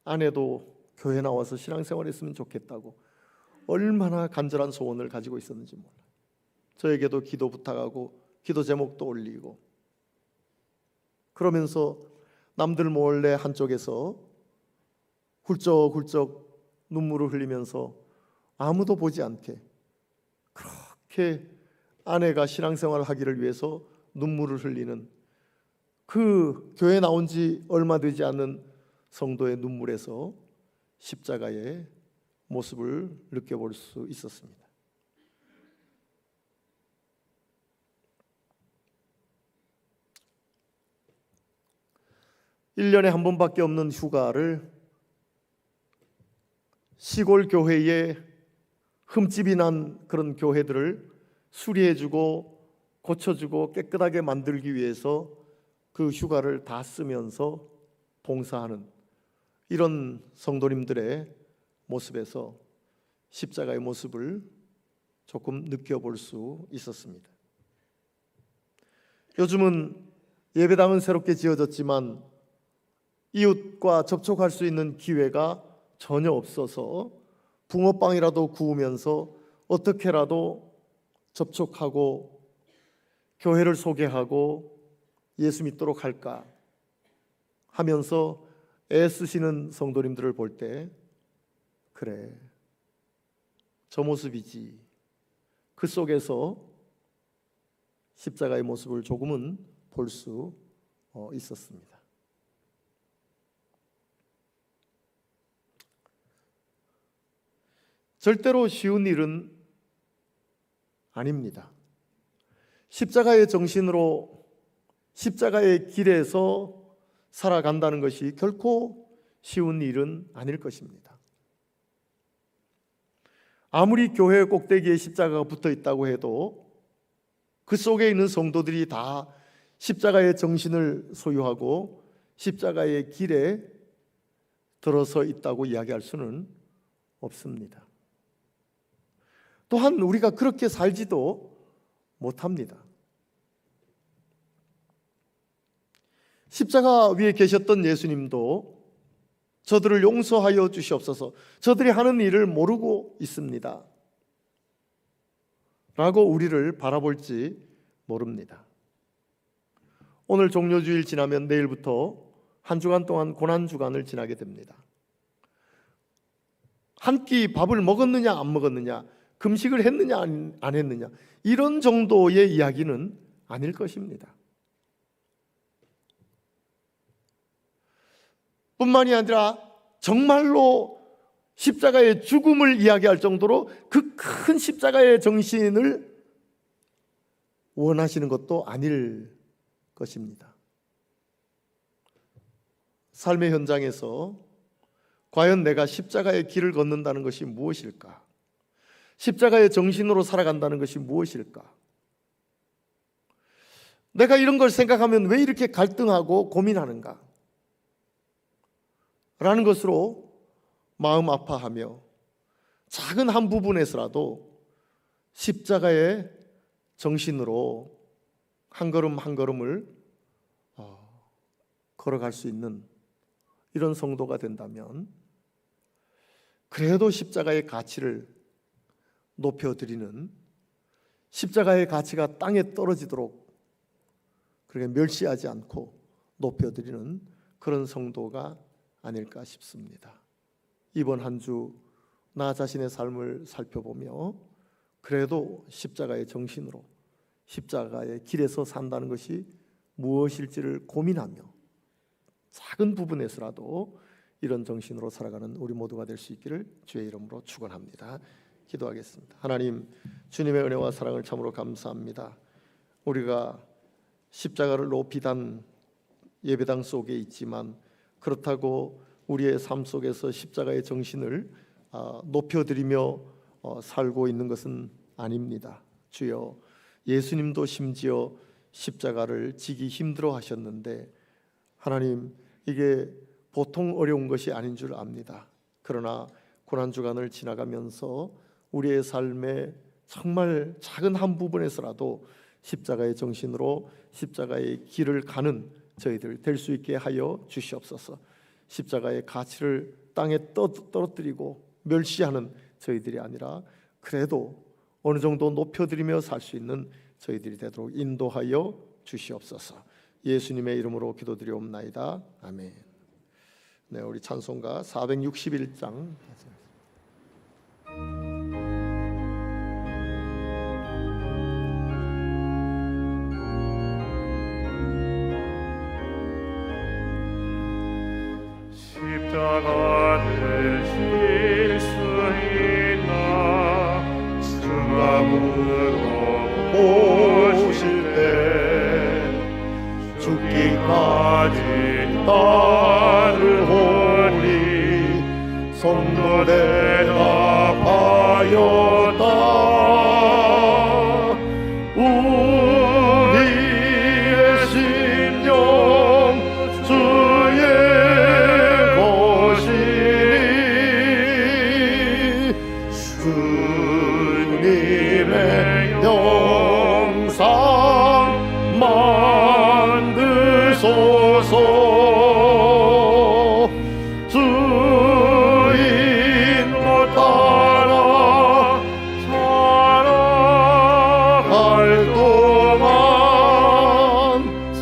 아내도 교회 나와서 신앙생활 했으면 좋겠다고 얼마나 간절한 소원을 가지고 있었는지 몰라요. 저에게도 기도 부탁하고 기도 제목도 올리고 그러면서 남들 몰래 한쪽에서 훌쩍훌쩍 눈물을 흘리면서 아무도 보지 않게 그렇게 아내가 신앙생활을 하기를 위해서 눈물을 흘리는 그 교회 나온 지 얼마 되지 않은 성도의 눈물에서 십자가의 모습을 느껴볼 수 있었습니다. 1년에 한 번밖에 없는 휴가를 시골 교회에 흠집이 난 그런 교회들을 수리해주고 고쳐주고 깨끗하게 만들기 위해서 그 휴가를 다 쓰면서 봉사하는 이런 성도님들의 모습에서 십자가의 모습을 조금 느껴볼 수 있었습니다. 요즘은 예배당은 새롭게 지어졌지만 이웃과 접촉할 수 있는 기회가 전혀 없어서 붕어빵이라도 구우면서 어떻게라도 접촉하고 교회를 소개하고 예수 믿도록 할까 하면서 애쓰시는 성도님들을 볼 때 그래, 저 모습이지. 그 속에서 십자가의 모습을 조금은 볼 수 있었습니다. 절대로 쉬운 일은 아닙니다. 십자가의 정신으로 십자가의 길에서 살아간다는 것이 결코 쉬운 일은 아닐 것입니다. 아무리 교회 꼭대기에 십자가가 붙어 있다고 해도 그 속에 있는 성도들이 다 십자가의 정신을 소유하고 십자가의 길에 들어서 있다고 이야기할 수는 없습니다. 또한 우리가 그렇게 살지도 못합니다. 십자가 위에 계셨던 예수님도 저들을 용서하여 주시옵소서, 저들이 하는 일을 모르고 있습니다 라고 우리를 바라볼지 모릅니다. 오늘 종료주일 지나면 내일부터 한 주간 동안 고난주간을 지나게 됩니다. 한 끼 밥을 먹었느냐 안 먹었느냐, 금식을 했느냐 안 했느냐, 이런 정도의 이야기는 아닐 것입니다. 뿐만이 아니라 정말로 십자가의 죽음을 이야기할 정도로 그 큰 십자가의 정신을 원하시는 것도 아닐 것입니다. 삶의 현장에서 과연 내가 십자가의 길을 걷는다는 것이 무엇일까? 십자가의 정신으로 살아간다는 것이 무엇일까? 내가 이런 걸 생각하면 왜 이렇게 갈등하고 고민하는가? 라는 것으로 마음 아파하며 작은 한 부분에서라도 십자가의 정신으로 한 걸음 한 걸음을 걸어갈 수 있는 이런 성도가 된다면, 그래도 십자가의 가치를 높여드리는, 십자가의 가치가 땅에 떨어지도록 그렇게 멸시하지 않고 높여드리는 그런 성도가 아닐까 싶습니다. 이번 한 주 나 자신의 삶을 살펴보며 그래도 십자가의 정신으로 십자가의 길에서 산다는 것이 무엇일지를 고민하며 작은 부분에서라도 이런 정신으로 살아가는 우리 모두가 될 수 있기를 주의 이름으로 축원합니다. 기도하겠습니다. 하나님, 주님의 은혜와 사랑을 참으로 감사합니다. 우리가 십자가를 높이 단 예배당 속에 있지만 그렇다고 우리의 삶 속에서 십자가의 정신을 높여드리며 살고 있는 것은 아닙니다. 주여, 예수님도 심지어 십자가를 지기 힘들어 하셨는데 하나님, 이게 보통 어려운 것이 아닌 줄 압니다. 그러나 고난주간을 지나가면서 우리의 삶에 정말 작은 한 부분에서라도 십자가의 정신으로 십자가의 길을 가는 저희들 될 수 있게 하여 주시옵소서. 십자가의 가치를 땅에 떨어뜨리고 멸시하는 저희들이 아니라 그래도 어느 정도 높여드리며 살 수 있는 저희들이 되도록 인도하여 주시옵소서. 예수님의 이름으로 기도드리옵나이다. 아멘. 네, 우리 찬송가 461장 십자가를 질 수 있나 주가 물어보실 때 죽기까지 따르오리 손도 대답하였다. 우리의 심령 주의 주님의 영상 만드소서. 주인도 따라 살아갈 동안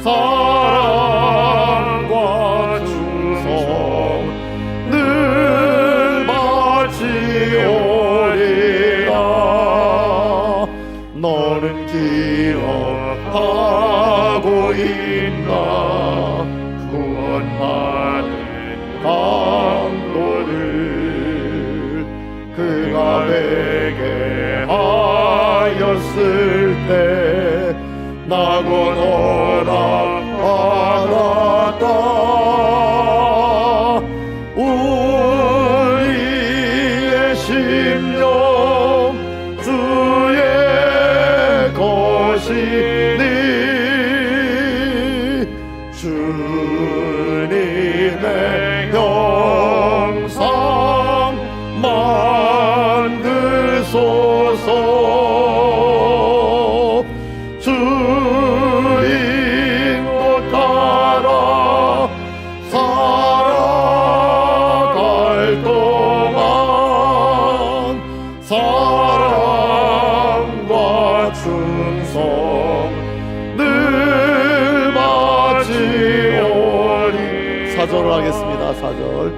사랑과 충성 늘 바치오리라. 너는 기억하고 있나 구원받은 강도를 그가 내게 하였을 때 나고 허락받았다. 우리의 심령 주의 것이니 주님의 영상 만드소서. 주인도 따라 살아갈 동안 사랑과 충성 늘 바치오리. 사절을 하겠습니다. 사절.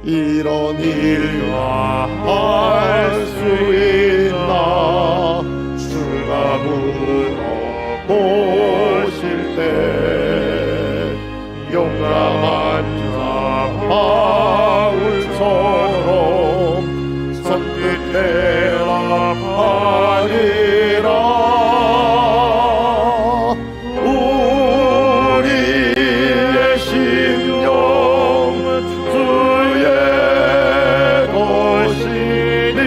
이런 일과 할 수 있나 주가 물어보실 때 용감한 자 바울처럼 선뜻해라 하리라. 우리의 심령 주의 것이니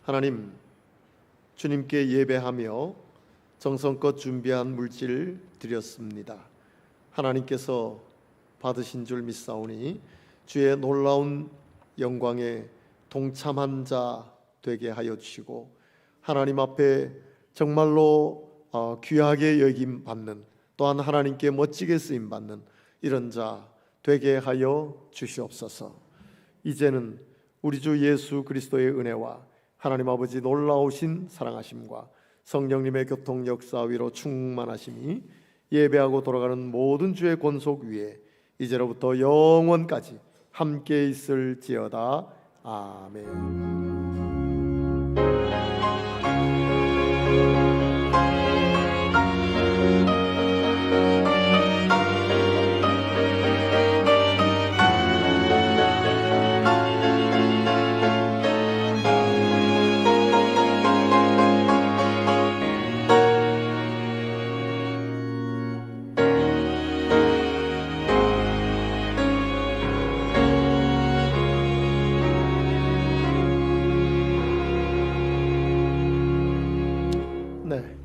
하나님, 주님께 예배하며 정성껏 준비한 물질 드렸습니다. 하나님께서 받으신 줄 믿사오니 주의 놀라운 영광에 동참한 자 되게 하여 주시고, 하나님 앞에 정말로 귀하게 여김 받는, 또한 하나님께 멋지게 쓰임 받는 이런 자 되게 하여 주시옵소서. 이제는 우리 주 예수 그리스도의 은혜와 하나님 아버지 놀라우신 사랑하심과 성령님의 교통 역사 위로 충만하심이 예배하고 돌아가는 모든 주의 권속 위에 이제로부터 영원까지 함께 있을지어다. 아멘.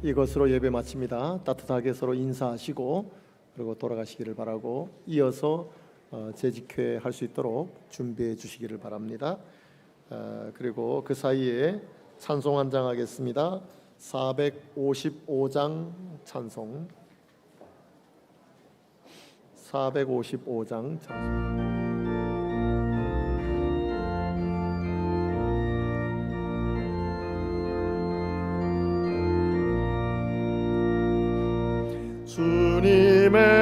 이것으로 예배 마칩니다. 따뜻하게 서로 인사하시고 그리고 돌아가시기를 바라고, 이어서 재직회 할 수 있도록 준비해 주시기를 바랍니다. 그리고 그 사이에 찬송 한 장 하겠습니다. 455장 찬송, 455장 찬송. 주님의